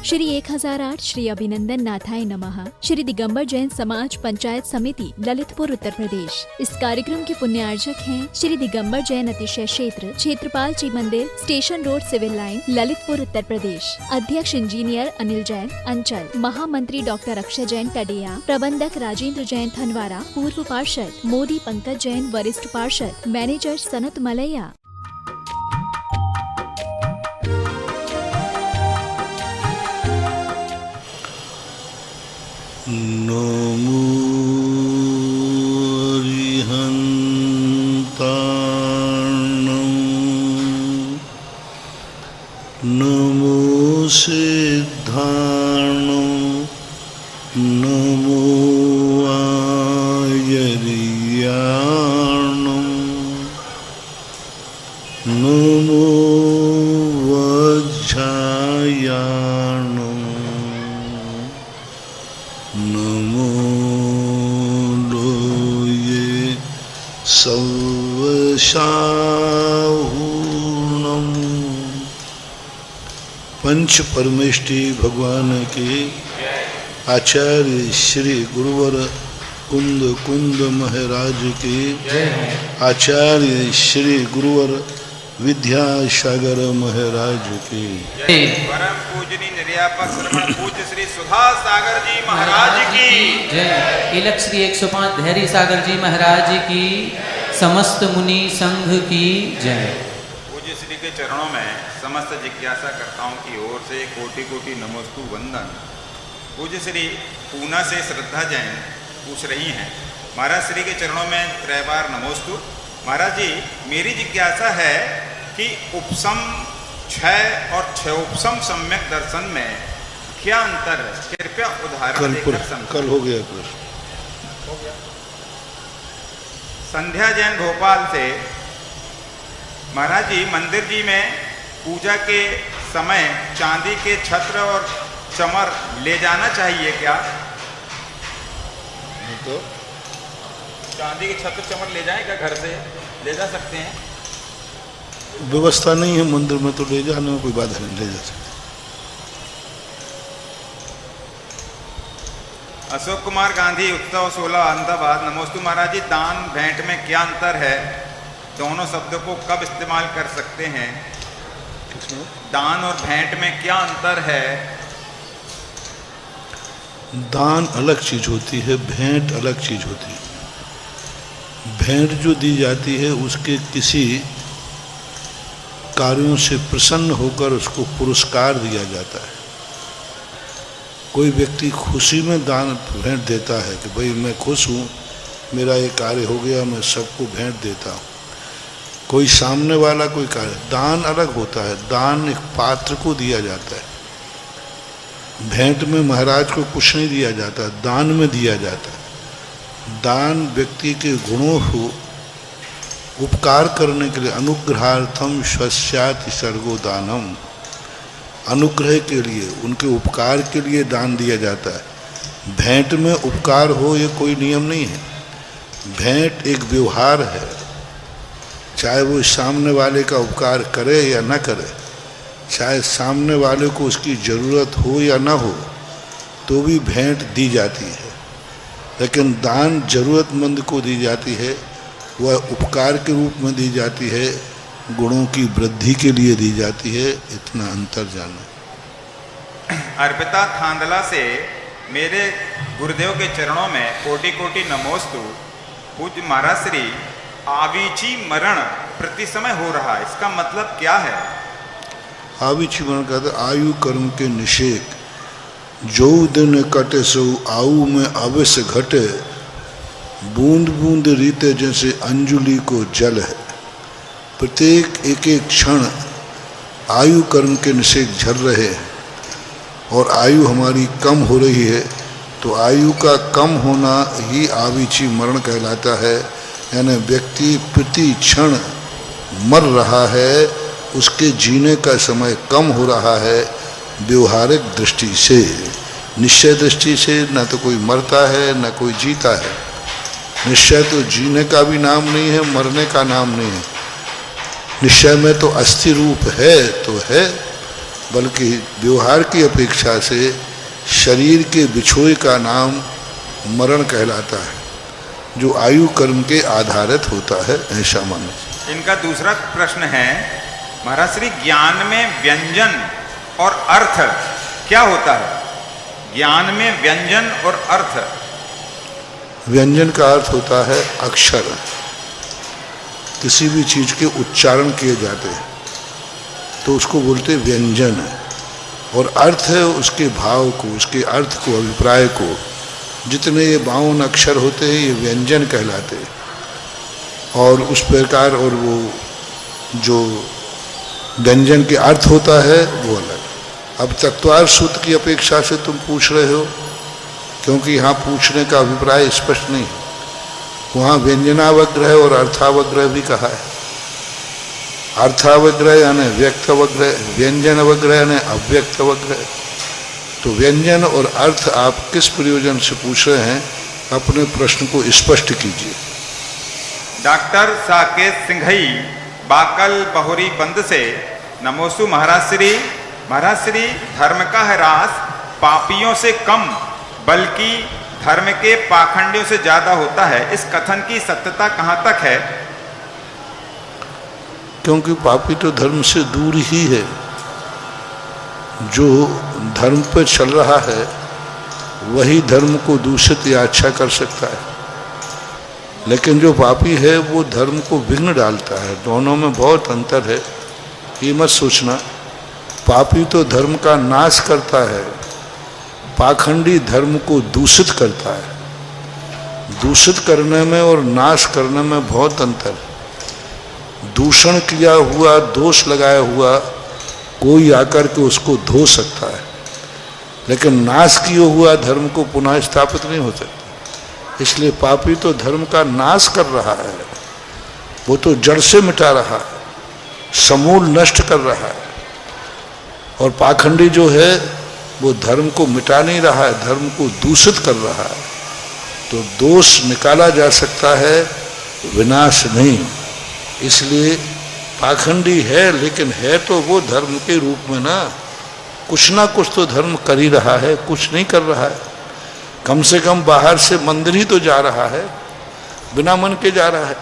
श्री 1008 श्री अभिनंदन नाथाय नमः श्री दिगंबर जैन समाज पंचायत समिति ललितपुर उत्तर प्रदेश। इस कार्यक्रम के पुण्यार्जक हैं श्री दिगंबर जैन अतिशय क्षेत्र क्षेत्रपाल जी मंदिर station road civil line Lalitpur Uttar Pradesh. अध्यक्ष इंजीनियर अनिल जैन अंचल, महामंत्री डॉक्टर अक्षय जैन टडिया, प्रबंधक राजेंद्र जैन थनवारा, पूर्व पार्षद मोदी पंकज जैन, वरिष्ठ पार्षद मैनेजर सनत मलैया। नमो अरिहन्ताणं नमो सिद्धाणं नमो आयर्याणं नमो वज्रायाणं नमो लोये सवशाहूर्णम्। पंच परमेष्टि भगवान के आचार्य श्री गुरुवर कुंद महाराज के आचार्य श्री गुरुवर विद्यासागर महाराज के परम पूजनी निर्यापक श्रमण पूज्य श्री सुधा सागर जी महाराज की जय। इलक श्री 105 धैर्य सागर जी महाराज की, समस्त मुनि संघ की जय। पूज्य श्री के चरणों में समस्त जिज्ञासा कर्ताओं की ओर से कोटि कोटि नमोस्तु वंदन। पूज्य श्री पूना से श्रद्धा जैन पूछ रही हैं, महाराज श्री के चरणों में त्रैबार नमोस्तु। महाराज जी, मेरी जिज्ञासा है कि उपसम क्षय और क्षयोपसम सम्यक दर्शन में क्या अंतर है? कृपया उदाहरण देकर समझाएं। कल हो गया प्रश्न। संध्या जैन भोपाल से, महाराज जी मंदिर जी में पूजा के समय चांदी के छत्र और चमर ले जाना चाहिए क्या? तो चांदी के छत्र चमर ले जाएं क्या? घर से ले जा सकते हैं? व्यवस्था नहीं है मंदिर में, तो ले जाने में कोई बाधा नहीं, ले जा सकते। अशोक कुमार गांधी उत्सव 16 अहमदाबाद। नमोस्तु महाराज जी, दान भेंट में क्या अंतर है? दोनों शब्दों को कब इस्तेमाल कर सकते हैं? दान और भेंट में क्या अंतर है? दान अलग चीज होती है, भेंट अलग चीज होती है। भेंट जो दी जाती है उसके किसी कार्यों से प्रसन्न होकर उसको पुरस्कार दिया जाता है। कोई व्यक्ति खुशी में दान भेंट देता है कि भाई मैं खुश हूँ, मेरा ये कार्य हो गया, मैं सबको भेंट देता हूँ। कोई सामने वाला कोई कार्य, दान अलग होता है। दान एक पात्र को दिया जाता है। भेंट में महाराज को कुछ नहीं दिया जाता, दान में दिया जाता है। दान व्यक्ति के गुणों को उपकार करने के लिए, अनुग्रहार्थम स्वस्याति सर्गो दानम, अनुग्रह के लिए, उनके उपकार के लिए दान दिया जाता है। भेंट में उपकार हो ये कोई नियम नहीं है। भेंट एक व्यवहार है, चाहे वो सामने वाले का उपकार करे या न करे, चाहे सामने वाले को उसकी ज़रूरत हो या ना हो, तो भी भेंट दी जाती है। लेकिन दान ज़रूरतमंद को दी जाती है, वह उपकार के रूप में दी जाती है, गुणों की वृद्धि के लिए दी जाती है। इतना अंतर जाना। अर्पिता थांदला से, मेरे गुरुदेव के चरणों में कोटि कोटि नमोस्तु। पूज्य महाराज श्री, आवीची मरण प्रति समय हो रहा है, इसका मतलब क्या है? आवीची मरण कहते आयु कर्म के निषेक। जो दिन कटे सो आयु में अवश्य घटे, बूंद बूंद रीते जैसे अंजुलि को जल है। प्रत्येक एक एक क्षण आयु कर्म के निषेक झर रहे हैं और आयु हमारी कम हो रही है। तो आयु का कम होना ही आवीची मरण कहलाता है। यानी व्यक्ति प्रति क्षण मर रहा है, उसके जीने का समय कम हो रहा है। व्यवहारिक दृष्टि से, निश्चय दृष्टि से न तो कोई मरता है न कोई जीता है। निश्चय तो जीने का भी नाम नहीं है, मरने का नाम नहीं है। निश्चय में तो अस्थि रूप है तो है, बल्कि व्यवहार की अपेक्षा से शरीर के बिछोए का नाम मरण कहलाता है, जो आयु कर्म के आधारित होता है, ऐसा मानो। इनका दूसरा प्रश्न है, महाराज श्री, ज्ञान में व्यंजन और अर्थ क्या होता है? ज्ञान में व्यंजन और अर्थ। व्यंजन का अर्थ होता है अक्षर, किसी भी चीज के उच्चारण किए जाते हैं तो उसको बोलते व्यंजन है, और अर्थ है उसके भाव को, उसके अर्थ को, अभिप्राय को। जितने ये 52 अक्षर होते हैं ये व्यंजन कहलाते हैं, और उस प्रकार, और वो जो व्यंजन के अर्थ होता है वो अलग। अब तत्वार्थ सूत्र की अपेक्षा से तुम पूछ रहे हो, क्योंकि यहाँ पूछने का अभिप्राय स्पष्ट नहीं है। वहाँ व्यंजनावग्रह और अर्थावग्रह भी कहा है। अर्थावग्रह यानी व्यक्तवग्रह, व्यंजन अवग्रह यानी अव्यक्त अवग्रह। तो व्यंजन और अर्थ आप किस प्रयोजन से पूछ रहे हैं, अपने प्रश्न को स्पष्ट कीजिए। डॉक्टर साकेत सिंघई बाकल बहुरी बंद से, नमोस्तु महाराज श्री। महाराज श्री, धर्म का ह्रास पापियों से कम बल्कि धर्म के पाखंडियों से ज्यादा होता है, इस कथन की सत्यता कहाँ तक है? क्योंकि पापी तो धर्म से दूर ही है। जो धर्म पर चल रहा है वही धर्म को दूषित या अच्छा कर सकता है, लेकिन जो पापी है वो धर्म को विघ्न डालता है। दोनों में बहुत अंतर है, ये मत सोचना। पापी तो धर्म का नाश करता है, पाखंडी धर्म को दूषित करता है। दूषित करने में और नाश करने में बहुत अंतर है। दूषण किया हुआ, दोष लगाया हुआ कोई आकर के उसको धो सकता है, लेकिन नाश किया हुआ धर्म को पुनः स्थापित नहीं हो सकता। इसलिए पापी तो धर्म का नाश कर रहा है, वो तो जड़ से मिटा रहा है, समूल नष्ट कर रहा है। और पाखंडी जो है वो धर्म को मिटा नहीं रहा है, धर्म को दूषित कर रहा है। तो दोष निकाला जा सकता है, विनाश नहीं। इसलिए पाखंडी है, लेकिन है तो वो धर्म के रूप में ना कुछ तो धर्म कर ही रहा है, कुछ नहीं कर रहा है। कम से कम बाहर से मंदिर ही तो जा रहा है, बिना मन के जा रहा है,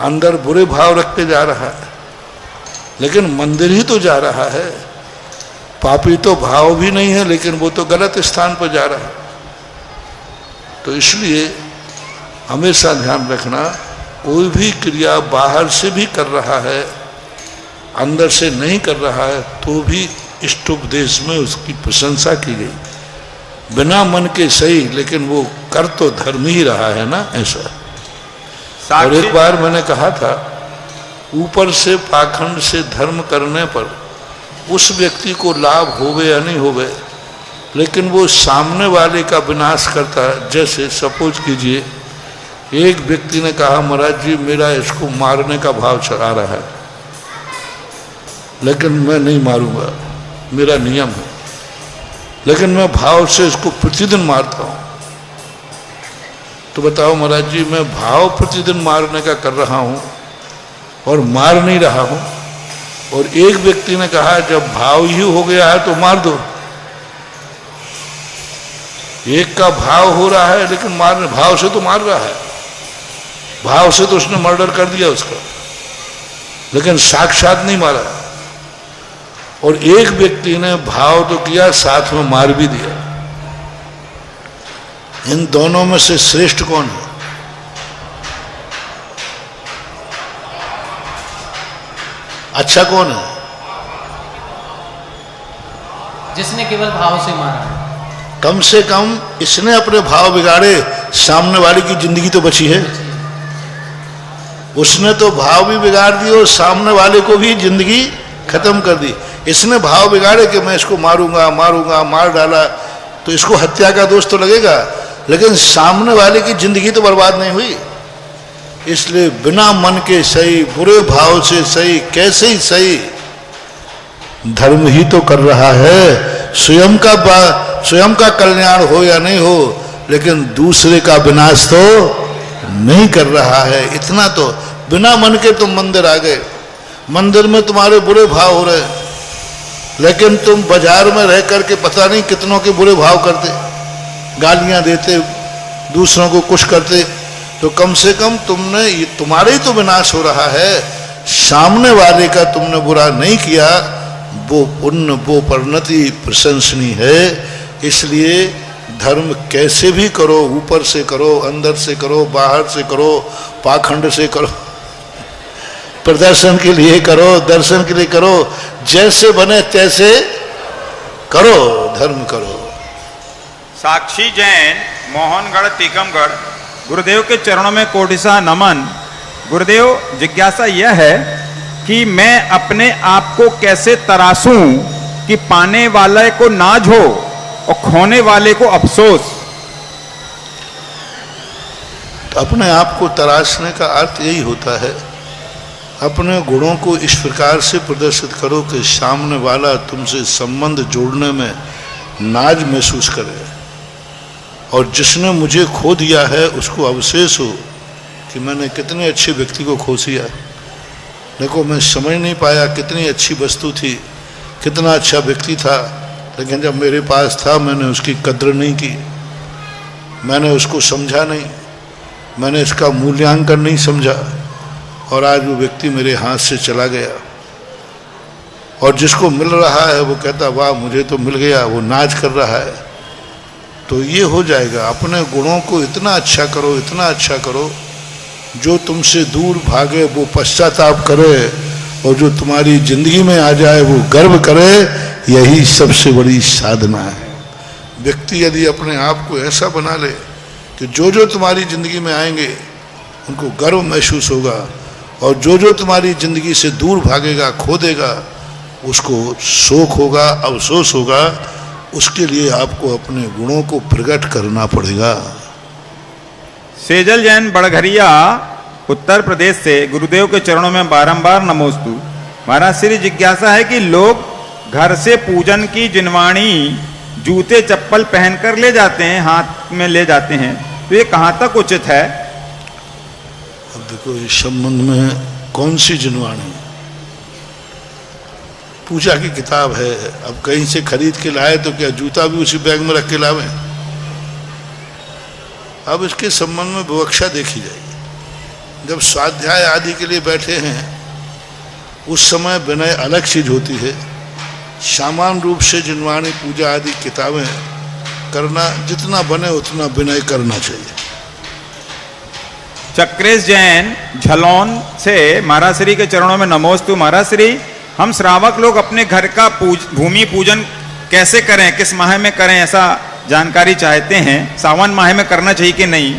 अंदर बुरे भाव रखते जा रहा है, लेकिन मंदिर ही तो जा रहा है। पापी तो भाव भी नहीं है, लेकिन वो तो गलत स्थान पर जा रहा है। तो इसलिए हमेशा ध्यान रखना, कोई भी क्रिया बाहर से भी कर रहा है, अंदर से नहीं कर रहा है, तो भी इष्टोपदेश में उसकी प्रशंसा की गई। बिना मन के सही, लेकिन वो कर तो धर्म ही रहा है ना, ऐसा। और एक बार मैंने कहा था, ऊपर से पाखंड से धर्म करने पर उस व्यक्ति को लाभ होवे या नहीं होवे, लेकिन वो सामने वाले का विनाश करता है। जैसे सपोज कीजिए, एक व्यक्ति ने कहा, महाराज जी मेरा इसको मारने का भाव चढ़ा रहा है, लेकिन मैं नहीं मारूंगा, मेरा नियम है, लेकिन मैं भाव से इसको प्रतिदिन मारता हूं। तो बताओ महाराज जी, मैं भाव प्रतिदिन मारने का कर रहा हूं और मार नहीं रहा हूं। और एक व्यक्ति ने कहा, जब भाव ही हो गया है तो मार दो। एक का भाव हो रहा है, लेकिन मारने भाव से तो मार रहा है, भाव से तो उसने मर्डर कर दिया उसका, लेकिन साक्षात नहीं मारा। और एक व्यक्ति ने भाव तो किया, साथ में मार भी दिया। इन दोनों में से श्रेष्ठ कौन है? अच्छा कौन है? जिसने केवल भाव से मारा। कम से कम इसने अपने भाव बिगाड़े, सामने वाले की जिंदगी तो बची है। उसने तो भाव भी बिगाड़ दिए और सामने वाले को भी जिंदगी खत्म कर दी। इसने भाव बिगाड़े कि मैं इसको मारूंगा मारूंगा, मार डाला, तो इसको हत्या का दोष तो लगेगा, लेकिन सामने वाले की जिंदगी तो बर्बाद नहीं हुई। इसलिए बिना मन के सही, बुरे भाव से सही, कैसे ही सही, धर्म ही तो कर रहा है। स्वयं का कल्याण हो या नहीं हो, लेकिन दूसरे का विनाश तो नहीं कर रहा है। इतना तो, बिना मन के तुम मंदिर आ गए, मंदिर में तुम्हारे बुरे भाव हो रहे, लेकिन तुम बाजार में रह करके पता नहीं कितनों के बुरे भाव करते, गालियां देते, दूसरों को कुछ करते, तो कम से कम तुमने, ये तुम्हारे ही तो विनाश हो रहा है, सामने वाले का तुमने बुरा नहीं किया, वो पुण्य, वो परिणति प्रशंसनीय है। इसलिए धर्म कैसे भी करो, ऊपर से करो, अंदर से करो, बाहर से करो, पाखंड से करो, प्रदर्शन के लिए करो, दर्शन के लिए करो, जैसे बने तैसे करो, धर्म करो। साक्षी जैन, मोहनगढ़, टीकमगढ़। गुरुदेव के चरणों में कोटिसा नमन। गुरुदेव, जिज्ञासा यह है कि मैं अपने आप को कैसे तरासूं कि पाने वाले को नाज हो और खोने वाले को अफसोस। तो अपने आप को तराशने का अर्थ यही होता है, अपने गुणों को इस प्रकार से प्रदर्शित करो कि सामने वाला तुमसे संबंध जोड़ने में नाज महसूस करे, और जिसने मुझे खो दिया है उसको अवशेष हो कि मैंने कितने अच्छे व्यक्ति को खो दिया। देखो, मैं समझ नहीं पाया कितनी अच्छी वस्तु थी, कितना अच्छा व्यक्ति था, लेकिन जब मेरे पास था मैंने उसकी कद्र नहीं की, मैंने उसको समझा नहीं, मैंने इसका मूल्यांकन नहीं समझा, और आज वो व्यक्ति मेरे हाथ से चला गया। और जिसको मिल रहा है वो कहता वाह मुझे तो मिल गया, वो नाच कर रहा है। तो ये हो जाएगा, अपने गुणों को इतना अच्छा करो, इतना अच्छा करो, जो तुमसे दूर भागे वो पश्चाताप करे, और जो तुम्हारी जिंदगी में आ जाए वो गर्व करे। यही सबसे बड़ी साधना है। व्यक्ति यदि अपने आप को ऐसा बना ले कि जो जो तुम्हारी जिंदगी में आएंगे उनको गर्व महसूस होगा, और जो जो तुम्हारी जिंदगी से दूर भागेगा, खो देगा, उसको शोक होगा, अफसोस होगा। उसके लिए आपको अपने गुणों को प्रकट करना पड़ेगा। सेजल जैन, बड़घरिया, उत्तर प्रदेश से। गुरुदेव के चरणों में बारंबार नमोस्तु। महाराज श्री, जिज्ञासा है कि लोग घर से पूजन की जिनवाणी, जूते चप्पल पहनकर ले जाते हैं, हाथ में ले जाते हैं, तो ये कहाँ तक उचित है? अब देखो, इस संबंध में कौन सी जिनवाणी? पूजा की किताब है, अब कहीं से खरीद के लाए तो क्या जूता भी उसी बैग में रख के लावे? अब इसके संबंध में विवक्षा देखी जाएगी। जब स्वाध्याय आदि के लिए बैठे हैं उस समय विनय अलग चीज होती है। सामान्य रूप से जिनवाणी, पूजा आदि किताबें करना, जितना बने उतना विनय करना चाहिए। चक्रेश जैन, झलोन से। महाराज श्री के चरणों में नमोस्तु। महाराज श्री, हम श्रावक लोग अपने घर का भूमि पूजन कैसे करें, किस माह में करें, ऐसा जानकारी चाहते हैं। सावन माह में करना चाहिए कि नहीं?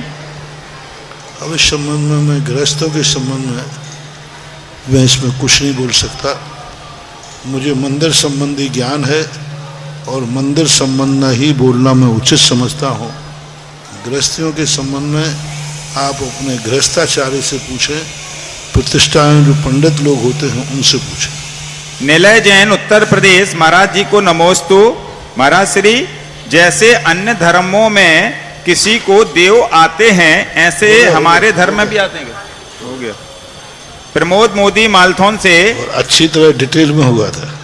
अब इस संबंध में मैं गृहस्थों के संबंध में मैं इसमें कुछ नहीं बोल सकता। मुझे मंदिर संबंधी ज्ञान है और मंदिर संबंध ही बोलना मैं उचित समझता हूँ। गृहस्थियों के संबंध में आप अपने गृहस्थाचार्य से पूछें, प्रतिष्ठाएं जो पंडित लोग होते हैं उनसे पूछें। निलय जैन, उत्तर प्रदेश। महाराज जी को नमोस्तु। महाराज श्री, जैसे अन्य धर्मों में किसी को देव आते हैं, ऐसे हमारे धर्म में भी आते हैं क्या? हो गया। प्रमोद मोदी, मालथौन से। और अच्छी तरह डिटेल में हुआ था।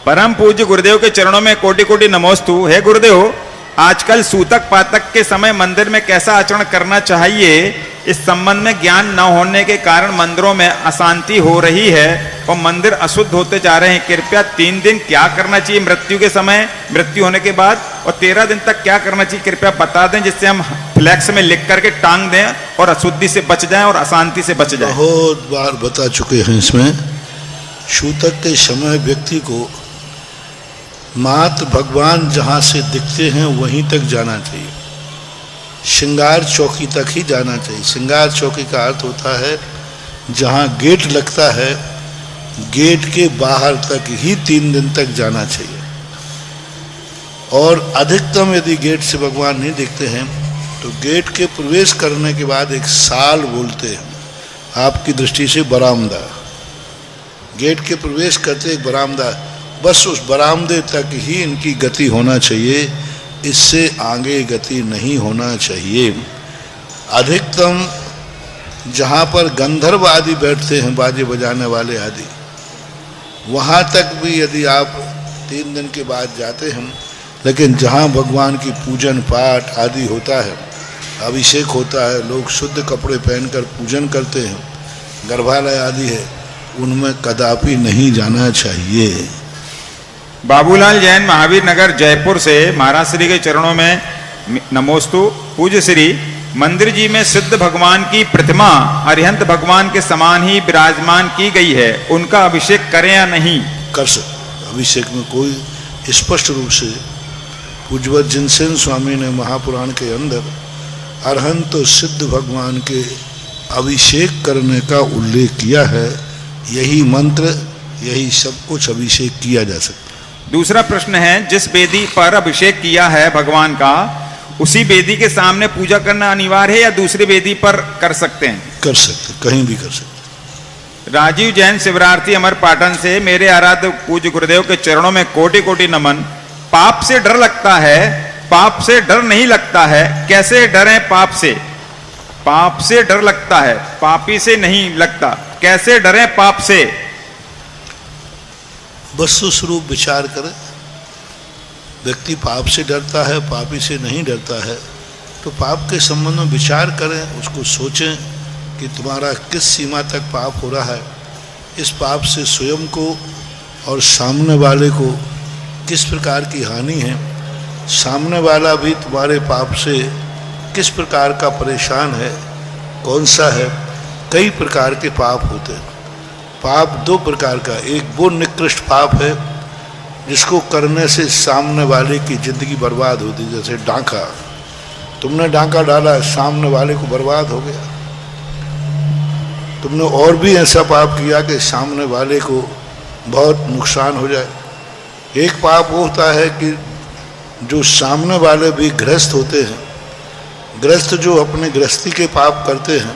परम पूज्य गुरुदेव के चरणों में कोटि कोटि नमोस्तु। है गुरुदेव, आजकल सूतक पातक के समय मंदिर में कैसा आचरण करना चाहिए? इस संबंध में ज्ञान न होने के कारण मंदिरों में अशांति हो रही है और मंदिर अशुद्ध होते जा रहे हैं। कृपया 3 दिन क्या करना चाहिए मृत्यु के समय, मृत्यु होने के बाद, और 13 दिन तक क्या करना चाहिए, कृपया बता दें, जिससे हम फ्लैक्स में लिख करके टांग दें और अशुद्धि से बच जाएं और अशांति से बच जाएं। बहुत बार बता चुके हैं इसमें। सूतक के समय व्यक्ति को मात्र भगवान जहाँ से दिखते हैं वहीं तक जाना चाहिए। श्रृंगार चौकी तक ही जाना चाहिए। श्रृंगार चौकी का अर्थ होता है जहाँ गेट लगता है, गेट के बाहर तक ही 3 दिन तक जाना चाहिए। और अधिकतम यदि गेट से भगवान नहीं दिखते हैं तो गेट के प्रवेश करने के बाद एक साल बोलते हैं, आपकी दृष्टि से बरामदा। गेट के प्रवेश करते एक बरामदा, बस उस बरामदे तक ही इनकी गति होना चाहिए, इससे आगे गति नहीं होना चाहिए। अधिकतम जहाँ पर गंधर्व आदि बैठते हैं, बाजे बजाने वाले आदि, वहाँ तक भी यदि आप 3 दिन के बाद जाते हैं, लेकिन जहाँ भगवान की पूजन पाठ आदि होता है, अभिषेक होता है, लोग शुद्ध कपड़े पहनकर पूजन करते हैं, गर्भालय आदि है, उनमें कदापि नहीं जाना चाहिए। बाबूलाल जैन, महावीर नगर, जयपुर से महाराज श्री के चरणों में नमोस्तु। पूज्य श्री, मंदिर जी में सिद्ध भगवान की प्रतिमा अरिहंत भगवान के समान ही विराजमान की गई है, उनका अभिषेक करें या नहीं? कर सकते। अभिषेक में कोई स्पष्ट रूप से पूज्यवत जिनसेन स्वामी ने महापुराण के अंदर अरहंत तो सिद्ध भगवान के अभिषेक करने का उल्लेख किया है। यही मंत्र, यही सब कुछ अभिषेक किया जा सकता है। दूसरा प्रश्न है, जिस वेदी पर अभिषेक किया है भगवान का, उसी वेदी के सामने पूजा करना अनिवार्य है या दूसरी वेदी पर कर सकते हैं? कर सकते, कहीं भी कर सकते। राजीव जैन, शिवरार्थी, अमर पाटन से, मेरे आराध्य पूज्य गुरुदेव के चरणों में कोटि कोटि नमन। पाप से डर लगता है, पाप से डर नहीं लगता है, कैसे डरें पाप से? पाप से डर लगता है, पापी से नहीं लगता, कैसे डरें पाप से? वस्तु स्वरूप विचार करें। व्यक्ति पाप से डरता है, पापी से नहीं डरता है, तो पाप के संबंध में विचार करें, उसको सोचें कि तुम्हारा किस सीमा तक पाप हो रहा है। इस पाप से स्वयं को और सामने वाले को किस प्रकार की हानि है, सामने वाला भी तुम्हारे पाप से किस प्रकार का परेशान है, कौन सा है। कई प्रकार के पाप होते हैं। पाप 2 प्रकार का, एक वो निकृष्ट पाप है जिसको करने से सामने वाले की जिंदगी बर्बाद होती, जैसे डांका। तुमने डांका डाला, सामने वाले को बर्बाद हो गया। तुमने और भी ऐसा पाप किया कि सामने वाले को बहुत नुकसान हो जाए। एक पाप वो होता है कि जो सामने वाले भी गृहस्थ होते हैं, गृहस्थ जो अपने गृहस्थी के पाप करते हैं,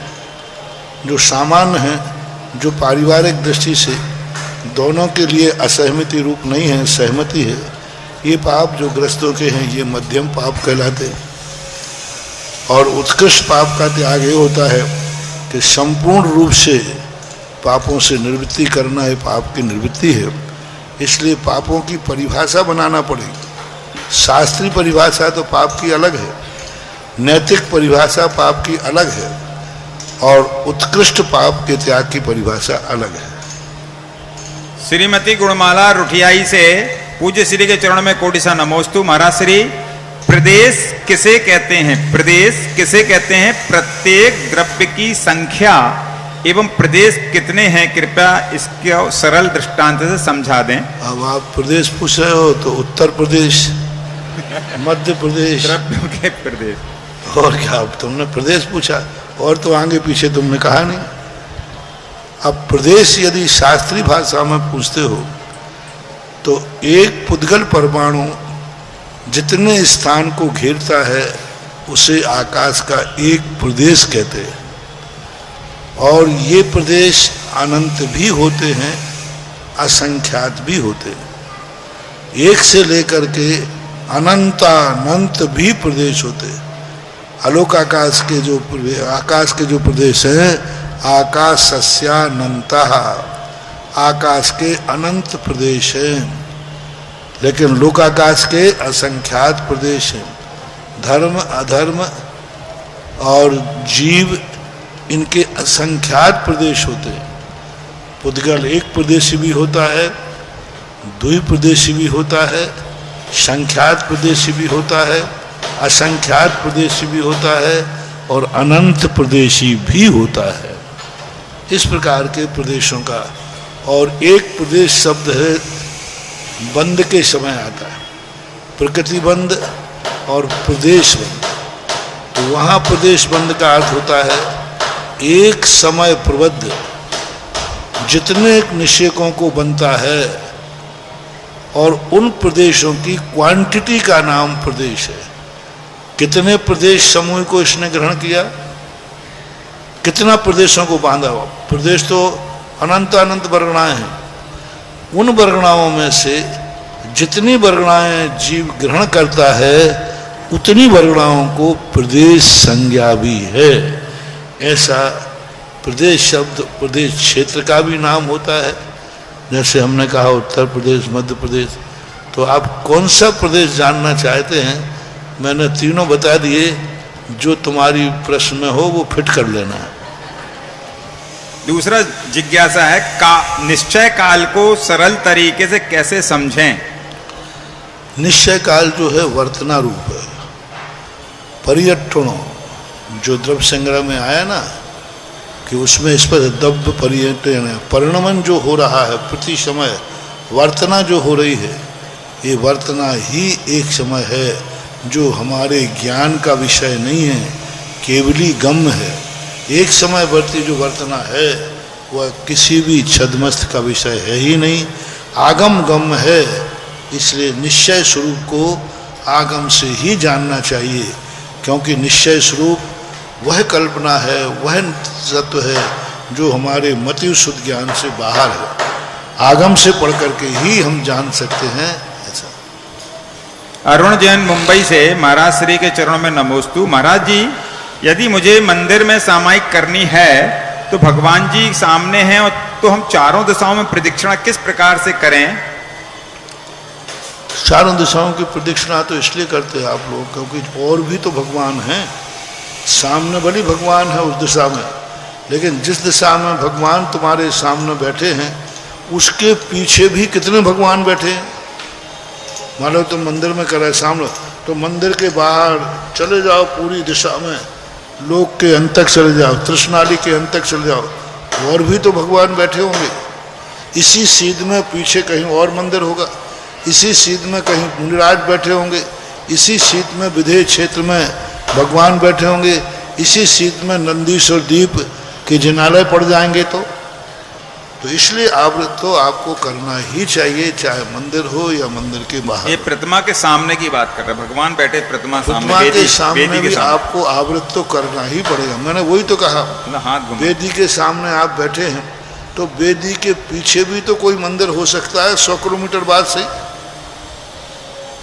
जो सामान्य हैं, जो पारिवारिक दृष्टि से दोनों के लिए असहमति रूप नहीं है, सहमति है, ये पाप जो गृहस्थों के हैं ये मध्यम पाप कहलाते हैं। और उत्कृष्ट पाप का त्याग ये होता है कि संपूर्ण रूप से पापों से निवृत्ति करना है, पाप की निवृत्ति है। इसलिए पापों की परिभाषा बनाना पड़ेगी। शास्त्रीय परिभाषा तो पाप की अलग है, नैतिक परिभाषा पाप की अलग है, और उत्कृष्ट पाप के त्याग की परिभाषा अलग है। श्रीमती गुणमाला, रुठियाई से, पूज्य श्री के चरणों में कोटि सा नमोस्तु। महाराज श्री, प्रदेश किसे कहते हैं? प्रदेश किसे कहते हैं? प्रत्येक द्रव्य की संख्या एवं प्रदेश कितने हैं, कृपया इसके सरल दृष्टांत से समझा दें। अब आप प्रदेश पूछ रहे हो तो उत्तर प्रदेश, मध्य प्रदेश, द्रव्यों के प्रदेश, और क्या? अब तुमने प्रदेश पूछा और तो आगे पीछे तुमने कहा नहीं। अब प्रदेश यदि शास्त्रीय भाषा में पूछते हो तो एक पुद्गल परमाणु जितने स्थान को घेरता है उसे आकाश का एक प्रदेश कहते हैं। और ये प्रदेश अनंत भी होते हैं, असंख्यात भी होते हैं। एक से लेकर के अनंत भी प्रदेश होते हैं। आलोक आकाश के जो प्रदेश हैं, आकाशस्यानंता, आकाश के अनंत प्रदेश हैं। लेकिन लोकाकाश के असंख्यात प्रदेश हैं। धर्म, अधर्म और जीव, इनके असंख्यात प्रदेश होते हैं। पुद्गल एक प्रदेशी भी होता है, द्विप्रदेशी भी होता है, संख्यात प्रदेशी भी होता है, असंख्यात प्रदेशी भी होता है, और अनंत प्रदेशी भी होता है। इस प्रकार के प्रदेशों का, और एक प्रदेश शब्द है बंद के समय आता है, प्रकृति बंद और प्रदेश बंद। तो वहाँ प्रदेश बंद का अर्थ होता है एक समय प्रबद्ध जितने निषेकों को बनता है, और उन प्रदेशों की क्वांटिटी का नाम प्रदेश है। कितने प्रदेश समूह को इसने ग्रहण किया, कितना प्रदेशों को बांधा हुआ। प्रदेश तो अनंत अनंत वर्गणाएं हैं। उन वर्गणाओं में से जितनी वर्गणाएं जीव ग्रहण करता है उतनी वर्गणाओं को प्रदेश संज्ञा भी है। ऐसा प्रदेश शब्द प्रदेश क्षेत्र का भी नाम होता है, जैसे हमने कहा उत्तर प्रदेश, मध्य प्रदेश, तो आप कौन सा प्रदेश जानना चाहते हैं? मैंने तीनों बता दिए, जो तुम्हारी प्रश्न में हो वो फिट कर लेना है। दूसरा जिज्ञासा है, निश्चय काल को सरल तरीके से कैसे समझें? निश्चय काल जो है वर्तना रूप है। पर्यटनों जो द्रव्य संग्रह में आया ना, कि उसमें इस पर द्रव्य पर्यटन है, परिणमन जो हो रहा है प्रति समय, वर्तना जो हो रही है, ये वर्तना ही एक समय है जो हमारे ज्ञान का विषय नहीं है, केवली गम है। एक समय वर्ती जो वर्तना है वह किसी भी छद्मस्त का विषय है ही नहीं, आगम गम है। इसलिए निश्चय स्वरूप को आगम से ही जानना चाहिए, क्योंकि निश्चय स्वरूप वह कल्पना है, वह तत्व है जो हमारे मति शुद्ध ज्ञान से बाहर है। आगम से पढ़ करके ही हम जान सकते हैं। ऐसा अरुण जैन मुंबई से, महाराज श्री के चरणों में नमोस्तु। महाराज जी, यदि मुझे मंदिर में सामायिक करनी है तो भगवान जी सामने हैं, और तो हम चारों दिशाओं में प्रदक्षिणा किस प्रकार से करें? चारों दिशाओं की प्रदक्षिणा तो इसलिए करते हैं आप लोग, क्योंकि और भी तो भगवान हैं। सामने बड़ी भगवान है उस दिशा में, लेकिन जिस दिशा में भगवान तुम्हारे सामने बैठे हैं उसके पीछे भी कितने भगवान बैठे हैं। मान लो तुम मंदिर में कर रहे सामने, तो मंदिर के बाहर चले जाओ, पूरी दिशा में लोक के अंत तक चले जाओ, तृष्णाली के अंत तक चले जाओ, और भी तो भगवान बैठे होंगे। इसी सीध में पीछे कहीं और मंदिर होगा, इसी सीध में कहीं मुनिराज बैठे होंगे, इसी सीध में विधेय क्षेत्र में भगवान बैठे होंगे, इसी सीध में नंदीश्वर द्वीप के जिनालय पड़ जाएंगे। तो इसलिए आवृत तो आपको करना ही चाहिए, चाहे मंदिर हो या मंदिर के बाहर। ये प्रतिमा के सामने की बात कर रहे हैं, भगवान बैठे प्रतिमा के सामने भी आपको आवृत तो करना ही पड़ेगा। मैंने वही तो कहा, वेदी के सामने आप बैठे हैं तो वेदी के पीछे भी तो कोई मंदिर हो सकता है 100 किलोमीटर बाद से।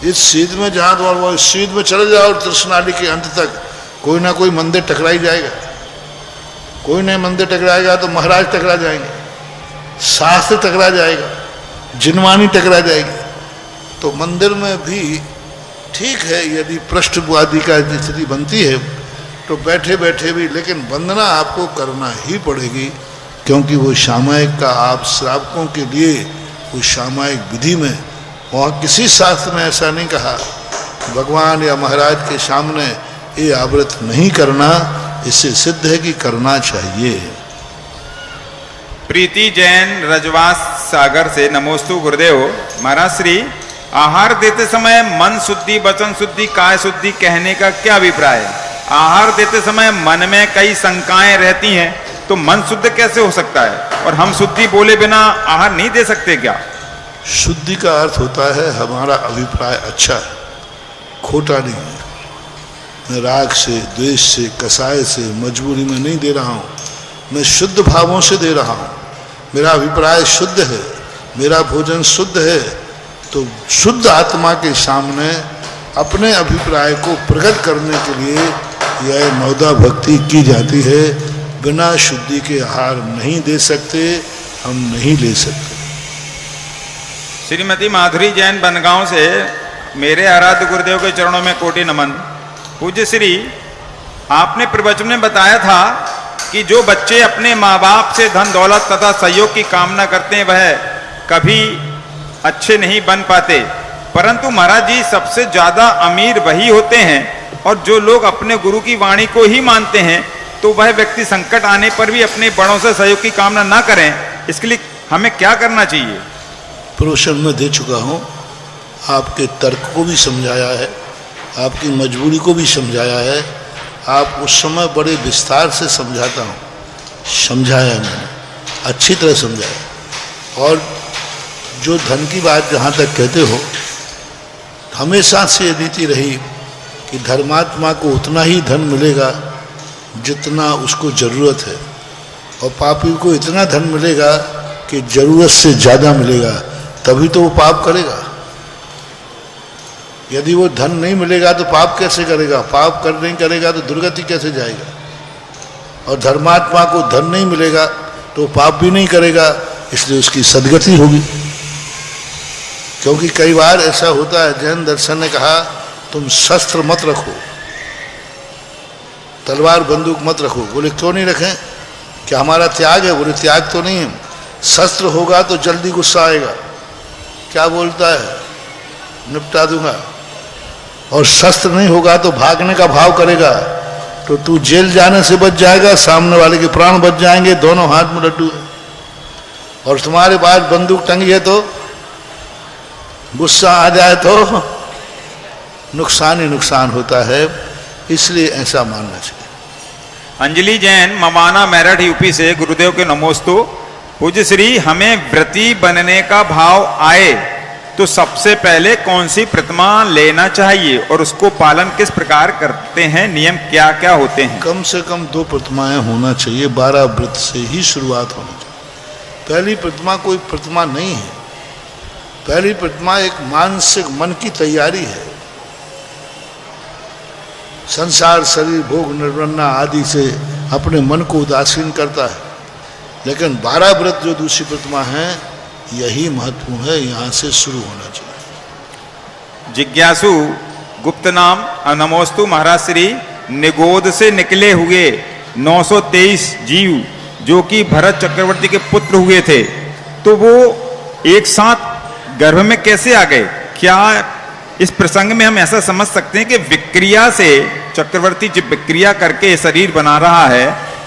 इस सीध में जहाँ तुम्हारा सीध में चले जाओ, तृष्णाली के अंत तक कोई ना कोई मंदिर टकराई जाएगा। कोई नया मंदिर टकराएगा तो महाराज टकरा जाएंगे, शास्त्र टकरा जाएगा, जिनवानी टकरा जाएगी। तो मंदिर में भी ठीक है, यदि पृष्ठवादी का स्थिति बनती है तो बैठे बैठे भी, लेकिन वंदना आपको करना ही पड़ेगी, क्योंकि वो सामायिक का आप श्रावकों के लिए वो सामायिक विधि में, वहाँ किसी शास्त्र में ऐसा नहीं कहा भगवान या महाराज के सामने ये आवृत नहीं करना। इससे सिद्ध है कि करना चाहिए। प्रीति जैन रजवास सागर से, नमोस्तु गुरुदेव। महाराज श्री, आहार देते समय मन शुद्धि, वचन शुद्धि, काय शुद्धि कहने का क्या अभिप्राय है? आहार देते समय मन में कई शंकाएं रहती हैं, तो मन शुद्ध कैसे हो सकता है? और हम शुद्धि बोले बिना आहार नहीं दे सकते क्या? शुद्धि का अर्थ होता है हमारा अभिप्राय अच्छा है, खोटा नहीं है। मैं राग से, द्वेष से, कसाय से, मजबूरी में नहीं दे रहा हूँ, मैं शुद्ध भावों से दे रहा हूँ। मेरा अभिप्राय शुद्ध है, मेरा भोजन शुद्ध है। तो शुद्ध आत्मा के सामने अपने अभिप्राय को प्रकट करने के लिए यह नवदा भक्ति की जाती है। बिना शुद्धि के आहार नहीं दे सकते, हम नहीं ले सकते। श्रीमती माधुरी जैन बनगांव से, मेरे आराध्य गुरुदेव के चरणों में कोटि नमन। पूज्य श्री, आपने प्रवचन में बताया था कि जो बच्चे अपने माँ बाप से धन दौलत तथा सहयोग की कामना करते हैं वह कभी अच्छे नहीं बन पाते, परंतु महाराज जी सबसे ज्यादा अमीर वही होते हैं। और जो लोग अपने गुरु की वाणी को ही मानते हैं, तो वह व्यक्ति संकट आने पर भी अपने बड़ों से सहयोग की कामना ना करें। इसके लिए हमें क्या करना चाहिए? प्रवचन में दे चुका हूँ, आपके तर्क को भी समझाया है, आपकी मजबूरी को भी समझाया है। आप उस समय बड़े विस्तार से समझाया मैंने, अच्छी तरह समझाया। और जो धन की बात जहाँ तक कहते हो, हमेशा से ये नीति रही कि धर्मात्मा को उतना ही धन मिलेगा जितना उसको ज़रूरत है, और पापी को इतना धन मिलेगा कि ज़रूरत से ज़्यादा मिलेगा, तभी तो वो पाप करेगा। यदि वो धन नहीं मिलेगा तो पाप कैसे करेगा? पाप कर नहीं करेगा तो दुर्गति कैसे जाएगा? और धर्मात्मा को धन नहीं मिलेगा तो पाप भी नहीं करेगा, इसलिए उसकी सदगति होगी। क्योंकि कई बार ऐसा होता है, जैन दर्शन ने कहा तुम शस्त्र मत रखो, तलवार बंदूक मत रखो। बोले क्यों नहीं रखें? क्या हमारा त्याग है? बोले त्याग तो नहीं है, शस्त्र होगा तो जल्दी गुस्सा आएगा, क्या बोलता है निपटा दूंगा, और शस्त्र नहीं होगा तो भागने का भाव करेगा, तो तू जेल जाने से बच जाएगा, सामने वाले के प्राण बच जाएंगे, दोनों हाथ में लड्डू है। और तुम्हारे पास बंदूक टंगी है तो गुस्सा आ जाए तो नुकसान ही नुकसान होता है, इसलिए ऐसा मानना चाहिए। अंजलि जैन मवाना मेरठ यूपी से, गुरुदेव के नमोस्तु। पूज्य श्री, हमें व्रती बनने का भाव आए तो सबसे पहले कौन सी प्रतिमा लेना चाहिए और उसको पालन किस प्रकार करते हैं, नियम क्या क्या होते हैं? कम से कम 2 प्रतिमाएं होना चाहिए, 12 व्रत से ही शुरुआत होनी चाहिए। पहली प्रतिमा कोई प्रतिमा नहीं है, पहली प्रतिमा एक मानसिक मन की तैयारी है। संसार, शरीर, भोग, निर्वन्ना आदि से अपने मन को उदासीन करता है, लेकिन 12 व्रत जो दूसरी प्रतिमा है, यही महत्व है, यहाँ से शुरू होना चाहिए। जिज्ञासु गुप्त नाम, नमोस्तु महाराज श्री। निगोद से निकले हुए 923 जीव जो कि भरत चक्रवर्ती के पुत्र हुए थे, तो वो एक साथ गर्भ में कैसे आ गए? क्या इस प्रसंग में हम ऐसा समझ सकते हैं कि विक्रिया से, चक्रवर्ती जब विक्रिया करके शरीर बना रहा है,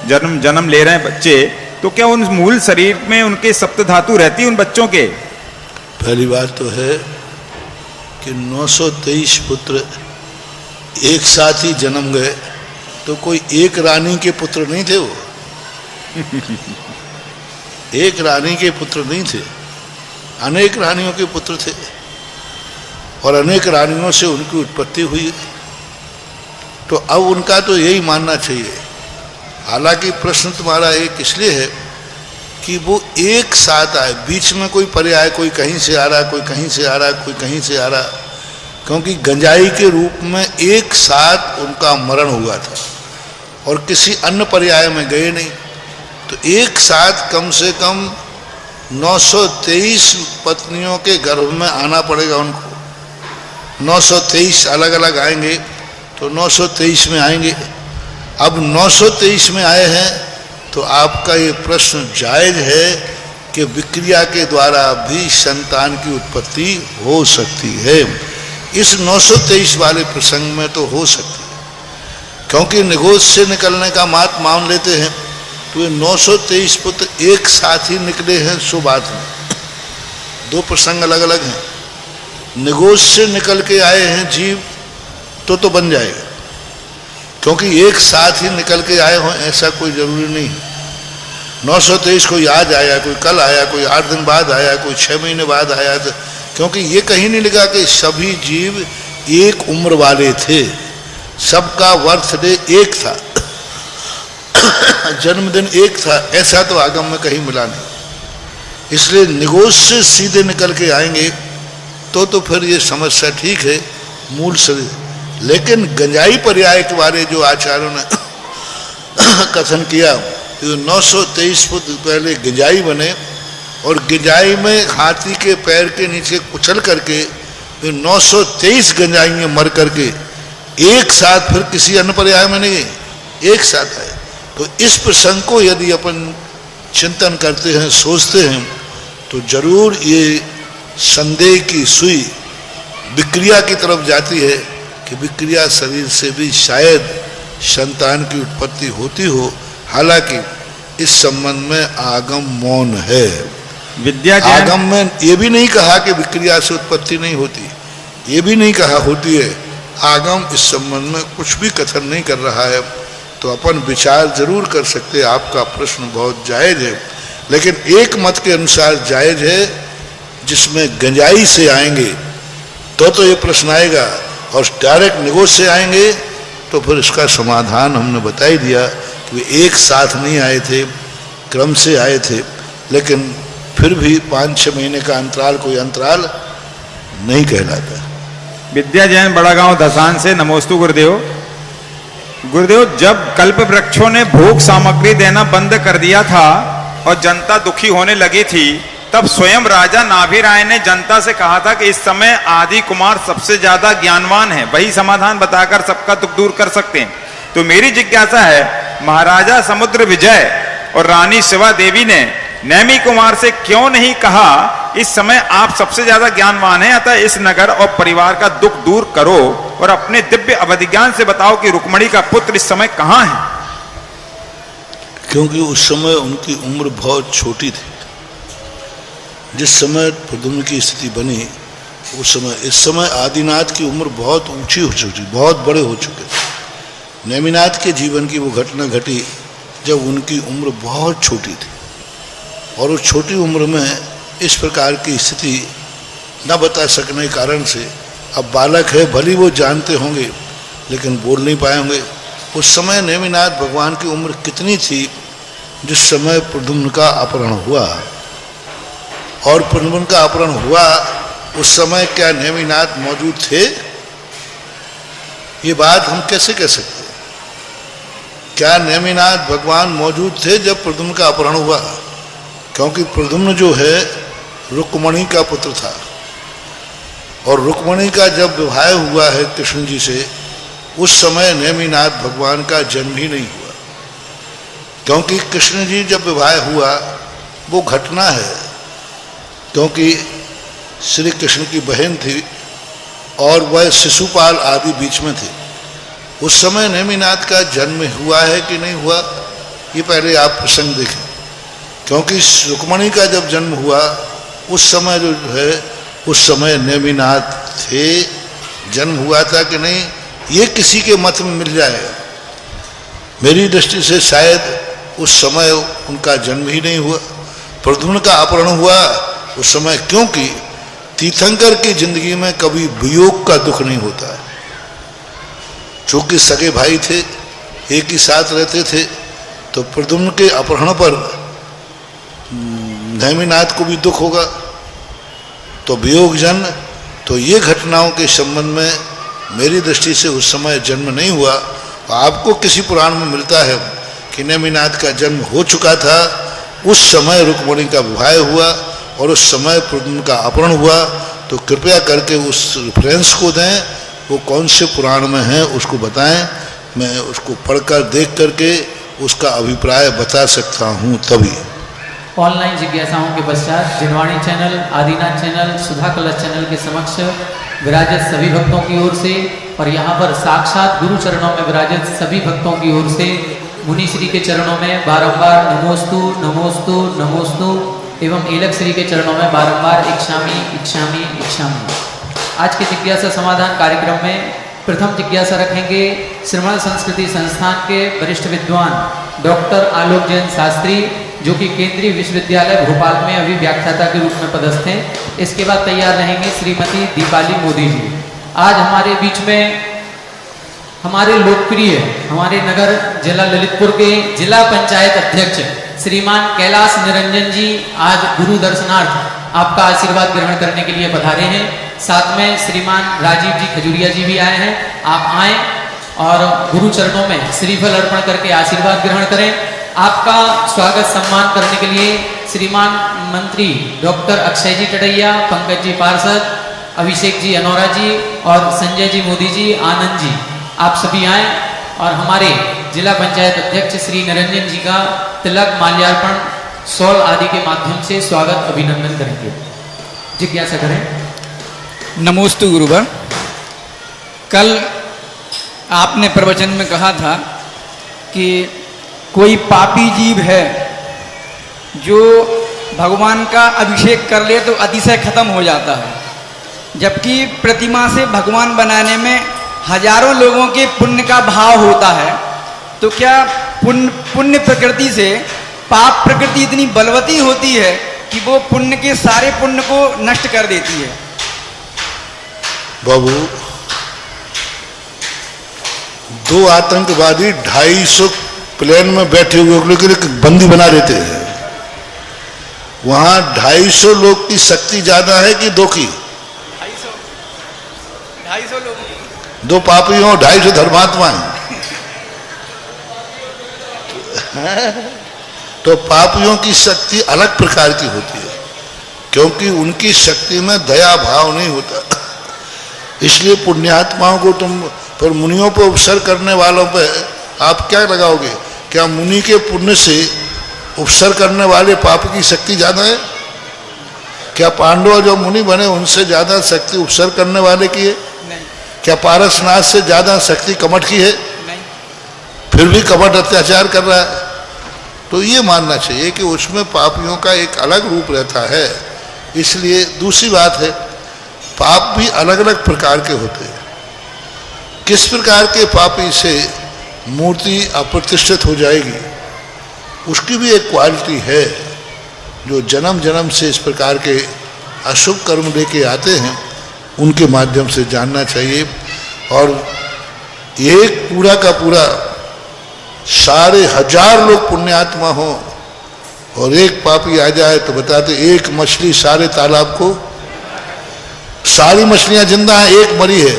जन्म ले रहे हैं बच्चे, तो क्या उन मूल शरीर में उनके सप्त धातु रहती है उन बच्चों के? पहली बात तो है कि 923 पुत्र एक साथ ही जन्म गए, तो कोई एक रानी के पुत्र नहीं थे वो एक रानी के पुत्र नहीं थे, अनेक रानियों के पुत्र थे, और अनेक रानियों से उनकी उत्पत्ति हुई। तो अब उनका तो यही मानना चाहिए। हालांकि प्रश्न तुम्हारा एक इसलिए है कि वो एक साथ आए, बीच में कोई पर्याय, कोई कहीं से आ रहा, कोई कहीं से आ रहा, कोई कहीं से आ रहा, क्योंकि गंजाई के रूप में एक साथ उनका मरण हुआ था और किसी अन्य पर्याय में गए नहीं। तो एक साथ कम से कम 923 पत्नियों के गर्भ में आना पड़ेगा उनको। 923 अलग अलग आएंगे तो 923 में आएंगे। अब 923 में आए हैं तो आपका ये प्रश्न जायज है कि विक्रिया के द्वारा भी संतान की उत्पत्ति हो सकती है। इस 923 वाले प्रसंग में तो हो सकती है, क्योंकि निगोद से निकलने का मात मान लेते हैं, तो ये 923 पुत्र एक साथ ही निकले हैं, सो बात नहीं। 2 प्रसंग अलग अलग हैं। निगोद से निकल के आए हैं जीव तो बन जाएगा, क्योंकि एक साथ ही निकल के आए हों ऐसा कोई जरूरी नहीं है। 923 कोई आज आया, कोई कल आया, कोई 8 दिन बाद आया, कोई 6 महीने बाद आया, तो क्योंकि ये कहीं नहीं लिखा कि सभी जीव एक उम्र वाले थे, सबका बर्थडे एक था जन्मदिन एक था, ऐसा तो आगम में कहीं मिला नहीं। इसलिए निगोद से सीधे निकल के आएंगे तो फिर ये समस्या ठीक है, मूल शरीर। लेकिन गंजाई पर्याय के बारे जो आचार्यों ने कथन किया, तो 923 पुत्र पहले गंजाई बने और गंजाई में हाथी के पैर के नीचे कुचल करके फिर 923 गंजाइयाँ मर करके एक साथ फिर किसी अन्य पर्याय में नहीं गए, एक साथ आए। तो इस प्रसंग को यदि अपन चिंतन करते हैं, सोचते हैं, तो जरूर ये संदेह की सुई विक्रिया की तरफ जाती है कि विक्रिया शरीर से भी शायद संतान की उत्पत्ति होती हो। हालांकि इस संबंध में आगम मौन है। आगम में ये भी नहीं कहा कि विक्रिया से उत्पत्ति नहीं होती, ये भी नहीं कहा होती है। आगम इस संबंध में कुछ भी कथन नहीं कर रहा है, तो अपन विचार जरूर कर सकते हैं। आपका प्रश्न बहुत जायज है, लेकिन एक मत के अनुसार जायज है जिसमें गंजाई से आएंगे तो ये प्रश्न आएगा, और डायरेक्ट निगोद से आएंगे तो फिर इसका समाधान हमने बता ही दिया कि वे एक साथ नहीं आए थे, क्रम से आए थे, लेकिन फिर भी 5-6 महीने का अंतराल कोई अंतराल नहीं कहलाता। विद्या जैन बड़ा गांव धसान से, नमोस्तु गुरुदेव। गुरुदेव, जब कल्प वृक्षों ने भोग सामग्री देना बंद कर दिया था और जनता दुखी होने लगी थी, तब स्वयं राजा नाभिराय ने जनता से कहा था कि इस समय आदि कुमार सबसे ज्यादा ज्ञानवान है, वही समाधान बताकर सबका दुख दूर कर सकते हैं। तो मेरी जिज्ञासा है, महाराजा समुद्र विजय और रानी शिवा देवी ने नेमी कुमार से क्यों नहीं कहा इस समय आप सबसे ज्यादा ज्ञानवान हैं, अतः इस नगर और परिवार का दुख दूर करो और अपने दिव्य अवधिज्ञान से बताओ कि रुक्मणी का पुत्र इस समय कहां है? क्योंकि उस समय उनकी उम्र बहुत छोटी थी। जिस समय प्रद्युम्न की स्थिति बनी उस समय, इस समय आदिनाथ की उम्र बहुत ऊंची हो चुकी, बहुत बड़े हो चुके थे। नेमिनाथ के जीवन की वो घटना घटी जब उनकी उम्र बहुत छोटी थी, और उस छोटी उम्र में इस प्रकार की स्थिति न बता सकने के कारण से, अब बालक है, भली वो जानते होंगे लेकिन बोल नहीं पाए होंगे। उस समय नेमिनाथ भगवान की उम्र कितनी थी जिस समय प्रद्युम्न का अपहरण हुआ, और प्रद्युम्न का अपहरण हुआ उस समय क्या नेमिनाथ मौजूद थे? ये बात हम कैसे कह सकते हैं? क्या नेमिनाथ भगवान मौजूद थे जब प्रद्युम्न का अपहरण हुआ? क्योंकि प्रद्युम्न जो है रुक्मणी का पुत्र था, और रुक्मणी का जब विवाह हुआ है कृष्ण जी से, उस समय नेमिनाथ भगवान का जन्म ही नहीं हुआ। क्योंकि कृष्ण जी जब विवाह हुआ वो घटना है, क्योंकि श्री कृष्ण की बहन थी और वह शिशुपाल आदि बीच में थे। उस समय नेमिनाथ का जन्म हुआ है कि नहीं हुआ, ये पहले आप प्रसंग देखें। क्योंकि रुक्मणी का जब जन्म हुआ उस समय जो है, उस समय नेमिनाथ थे, जन्म हुआ था कि नहीं, ये किसी के मत में मिल जाएगा। मेरी दृष्टि से शायद उस समय उनका जन्म ही नहीं हुआ। प्रद्युम्न का अपहरण हुआ उस समय, क्योंकि तीर्थंकर की जिंदगी में कभी वियोग का दुख नहीं होता है। चूंकि सगे भाई थे, एक ही साथ रहते थे, तो प्रद्युम्न के अपहरण पर नेमिनाथ को भी दुख होगा, तो वियोग जन। तो ये घटनाओं के संबंध में मेरी दृष्टि से उस समय जन्म नहीं हुआ। आपको किसी पुराण में मिलता है कि नेमिनाथ का जन्म हो चुका था, उस समय रुक्मणी का विवाह हुआ और उस समय प्रद्युम्न का अपहरण हुआ। तो कृपया करके उस रेफरेंस को दें, वो कौन से पुराण में है उसको बताएं, मैं उसको पढ़कर देख करके उसका अभिप्राय बता सकता हूँ तभी। ऑनलाइन जिज्ञासाओं के पश्चात जिनवाणी चैनल, आदिनाथ चैनल, सुधा कलश चैनल के समक्ष विराजित सभी भक्तों की ओर से और यहाँ पर साक्षात गुरु चरणों में विराजित सभी भक्तों की ओर से मुनि श्री के चरणों में बारंबार नमोस्तु नमोस्तु नमोस्तु एवं एलक श्री के चरणों में बारंबार इक्षामि इक्षामि इक्षामि। आज के जिज्ञासा समाधान कार्यक्रम में प्रथम जिज्ञासा रखेंगे श्रमण संस्कृति संस्थान के वरिष्ठ विद्वान डॉक्टर आलोक जैन शास्त्री, जो कि केंद्रीय विश्वविद्यालय भोपाल में अभी व्याख्याता के रूप में पदस्थ हैं। इसके बाद तैयार रहेंगे श्रीमती दीपाली मोदी जी। आज हमारे बीच में हमारे लोकप्रिय, हमारे नगर जिला ललितपुर के जिला पंचायत अध्यक्ष श्रीमान कैलाश निरंजन जी आज गुरु दर्शनार्थ आपका आशीर्वाद ग्रहण करने के लिए पधारे हैं। साथ में श्रीमान राजीव जी खजूरिया जी भी आए हैं। आप आए और गुरु चरणों में श्रीफल अर्पण करके आशीर्वाद ग्रहण करें। आपका स्वागत सम्मान करने के लिए श्रीमान मंत्री डॉक्टर अक्षय जी टडैया, पंकज जी पार्षद, अभिषेक जी अनौरा जी और संजय जी मोदी जी, आनंद जी, आप सभी आए और हमारे जिला पंचायत अध्यक्ष श्री निरंजन जी का तिलक माल्यार्पण शॉल आदि के माध्यम से स्वागत अभिनंदन करेंगे। जिज्ञासा करें। नमोस्तु गुरुवर। कल आपने प्रवचन में कहा था कि कोई पापी जीव है जो भगवान का अभिषेक कर ले तो अतिशय खत्म हो जाता है, जबकि प्रतिमा से भगवान बनाने में हजारों लोगों के पुण्य का भाव होता है। तो क्या पुण्य प्रकृति से पाप प्रकृति इतनी बलवती होती है कि वो पुण्य के सारे पुण्य को नष्ट कर देती है? बाबू, 2 आतंकवादी 250 प्लेन में बैठे हुए को बंदी बना देते हैं। वहां 250 लोग की शक्ति ज्यादा है कि 2 की? 250 लोग। 2 पापी हो, 250 धर्मात्मा हैं। तो पापियों की शक्ति अलग प्रकार की होती है, क्योंकि उनकी शक्ति में दया भाव नहीं होता। इसलिए पुण्यात्माओं को तुम पर मुनियों पर उपसर्ग करने वालों पर आप क्या लगाओगे? क्या मुनि के पुण्य से उपसर्ग करने वाले पाप की शक्ति ज्यादा है? क्या पांडव जो मुनि बने उनसे ज्यादा शक्ति उपसर्ग करने वाले की है? नहीं। क्या पारसनाथ से ज्यादा शक्ति कमठ की है? नहीं। फिर भी कमठ अत्याचार कर रहा है। तो ये मानना चाहिए कि उसमें पापियों का एक अलग रूप रहता है। इसलिए दूसरी बात है, पाप भी अलग अलग प्रकार के होते हैं। किस प्रकार के पापी से मूर्ति अप्रतिष्ठित हो जाएगी, उसकी भी एक क्वालिटी है। जो जन्म जन्म से इस प्रकार के अशुभ कर्म लेके आते हैं, उनके माध्यम से जानना चाहिए। और एक पूरा का पूरा सारे हजार लोग पुण्यात्मा हो और एक पापी आ जाए तो बताते एक मछली सारे तालाब को, सारी मछलियां जिंदा हैं, एक मरी है,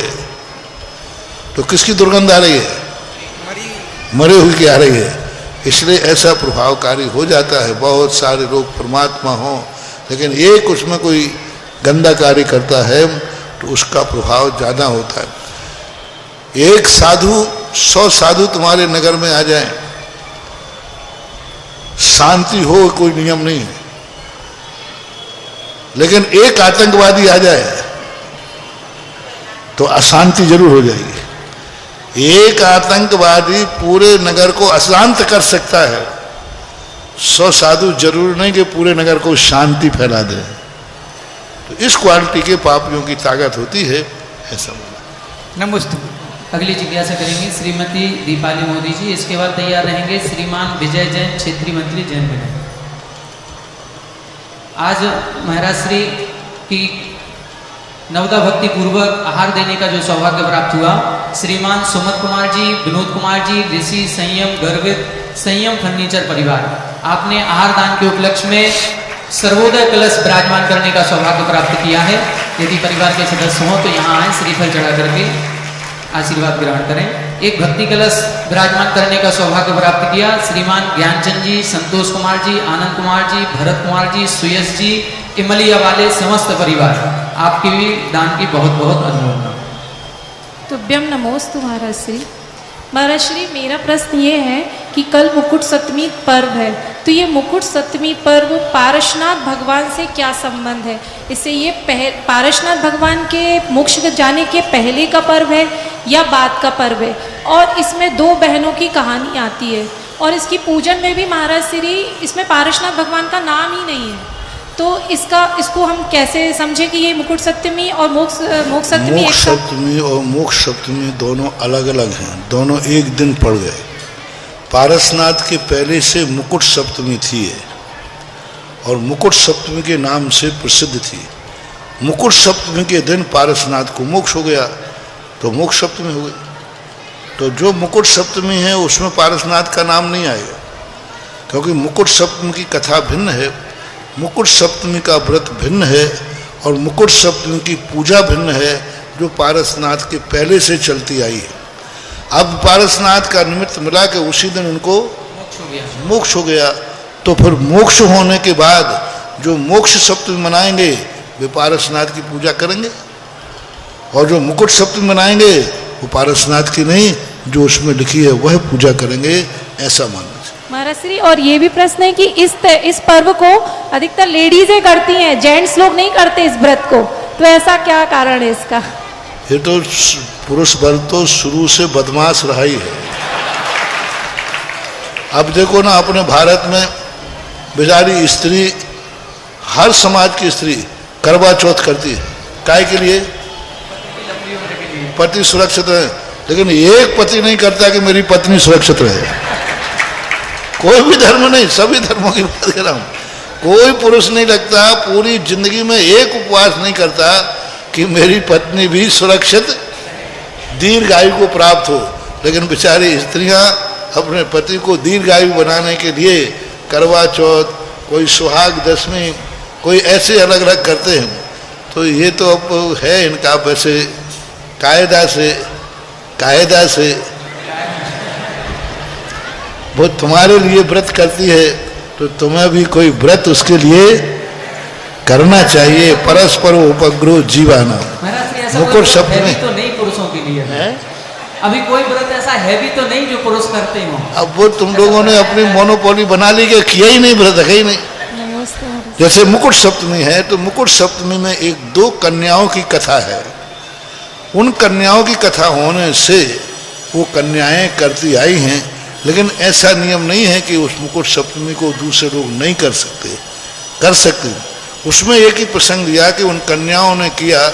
तो किसकी दुर्गंध आ रही है? मरे हुए की आ रही है। इसलिए ऐसा प्रभावकारी हो जाता है। बहुत सारे लोग परमात्मा हो, लेकिन एक उसमें कोई गंदा कार्य करता है तो उसका प्रभाव ज्यादा होता है। एक साधु 100 साधु तुम्हारे नगर में आ जाएं, शांति हो कोई नियम नहीं है, लेकिन एक आतंकवादी आ जाए तो अशांति जरूर हो जाएगी। एक आतंकवादी पूरे नगर को अशांत कर सकता है, 100 साधु जरूर नहीं कि पूरे नगर को शांति फैला दे। तो इस क्वालिटी के पापियों की ताकत होती है, ऐसा बोला। नमस्ते। अगली जिज्ञासा करेंगे श्रीमती दीपाली मोदी जी। इसके बाद तैयार रहेंगे श्रीमान विजय जैन, क्षेत्रीय मंत्री जैन विधान। आज महाराज श्री की नवदा भक्ति पूर्वक आहार देने का जो सौभाग्य प्राप्त हुआ, श्रीमान सुमत कुमार जी, विनोद कुमार जी, ऋषि संयम गर्वित संयम फर्नीचर परिवार, आपने आहार दान के उपलक्ष्य में सर्वोदय कलश विराजमान करने का सौभाग्य प्राप्त किया है। यदि परिवार के सदस्य हों तो यहाँ आए, श्रीफल चढ़ा करके आशीर्वाद ग्रहण करें। एक भक्ति कलश विराजमान करने का सौभाग्य प्राप्त किया श्रीमान ज्ञानचंद जी, संतोष कुमार जी, आनंद कुमार जी, भरत कुमार जी, सुयश जी, इमलिया वाले समस्त परिवार, आपकी भी दान की बहुत बहुत अनुमोदना। तुभ्यम नमोस्तु महाराज श्री। महाराज श्री, मेरा प्रश्न ये है कि कल मुकुट सप्तमी पर्व है, तो ये मुकुट सप्तमी पर्व पारसनाथ भगवान से क्या संबंध है? इससे ये पारसनाथ भगवान के मोक्ष जाने के पहले का पर्व है या बाद का पर्व है? और इसमें 2 बहनों की कहानी आती है और इसकी पूजन में भी महाराज श्री इसमें पारसनाथ भगवान का नाम ही नहीं है। तो इसको हम कैसे समझें कि ये मुकुट सप्तमी और मोक्ष सप्तमी? मोक्ष सप्तमी और मोक्ष सप्तमी दोनों अलग अलग हैं, दोनों एक दिन पड़ गए। पारसनाथ के पहले से मुकुट सप्तमी थी और मुकुट सप्तमी के नाम से प्रसिद्ध थी। मुकुट सप्तमी के दिन पारसनाथ को मोक्ष हो गया तो मोक्ष सप्तमी हो गई। तो जो मुकुट सप्तमी है उसमें पारसनाथ का नाम नहीं आएगा, क्योंकि मुकुट सप्तमी की कथा भिन्न है, मुकुट सप्तमी का व्रत भिन्न है और मुकुट सप्तमी की पूजा भिन्न है, जो पारसनाथ के पहले से चलती आई है। अब पारसनाथ का निमित्त मिला के उसी दिन उनको मोक्ष हो गया। तो फिर मोक्ष होने के बाद जो मोक्ष सप्तमी मनाएंगे वे पारसनाथ की पूजा करेंगे, और जो मुकुट सप्तमी मनाएंगे वो पारसनाथ की नहीं, जो उसमें लिखी है वह पूजा करेंगे, ऐसा मानना चाहिए महाराज श्री। और ये भी प्रश्न है कि इस पर्व को अधिकतर लेडीजें करती हैं, जेंट्स लोग नहीं करते इस व्रत को, तो ऐसा क्या कारण है इसका? ये तो पुरुष वर्ग तो शुरू से बदमाश रहा ही है। अब देखो ना, अपने भारत में बेचारी स्त्री, हर समाज की स्त्री करवा चौथ करती है, काय के लिए? पति सुरक्षित रहे। लेकिन एक पति नहीं करता कि मेरी पत्नी सुरक्षित रहे। कोई भी धर्म नहीं, सभी धर्मों की बात कर रहा हूं। कोई पुरुष नहीं लगता पूरी जिंदगी में एक उपवास नहीं करता कि मेरी पत्नी भी सुरक्षित दीर्घायु को प्राप्त हो। लेकिन बेचारी स्त्रियां अपने पति को दीर्घायु बनाने के लिए करवा चौथ, कोई सुहाग दशमी, कोई ऐसे अलग अलग करते हैं। तो ये तो अब है इनका वैसे कायदा से वो तुम्हारे लिए व्रत करती है तो तुम्हें भी कोई व्रत उसके लिए करना चाहिए। परस्पर उपग्रह जीवाना। महाराज श्री ऐसा मुकुट कोई शब्द है भी नहीं तो नहीं पुरुषों के लिए है। अभी कोई व्रत ऐसा है भी तो नहीं जो पुरुष करते हो। अब वो तुम लोगों ने अपनी मोनोपोली बना ली कि किया ही नहीं, व्रत है ही नहीं। जैसे मुकुट सप्तमी है तो मुकुट सप्तमी में एक दो कन्याओं की कथा है। उन कन्याओं की कथा होने से वो कन्याएं करती आई हैं, लेकिन ऐसा नियम नहीं है कि उस मुकुट सप्तमी को दूसरे लोग नहीं कर सकते, कर सकते। उसमें एक ही प्रसंग दिया कि उन कन्याओं ने किया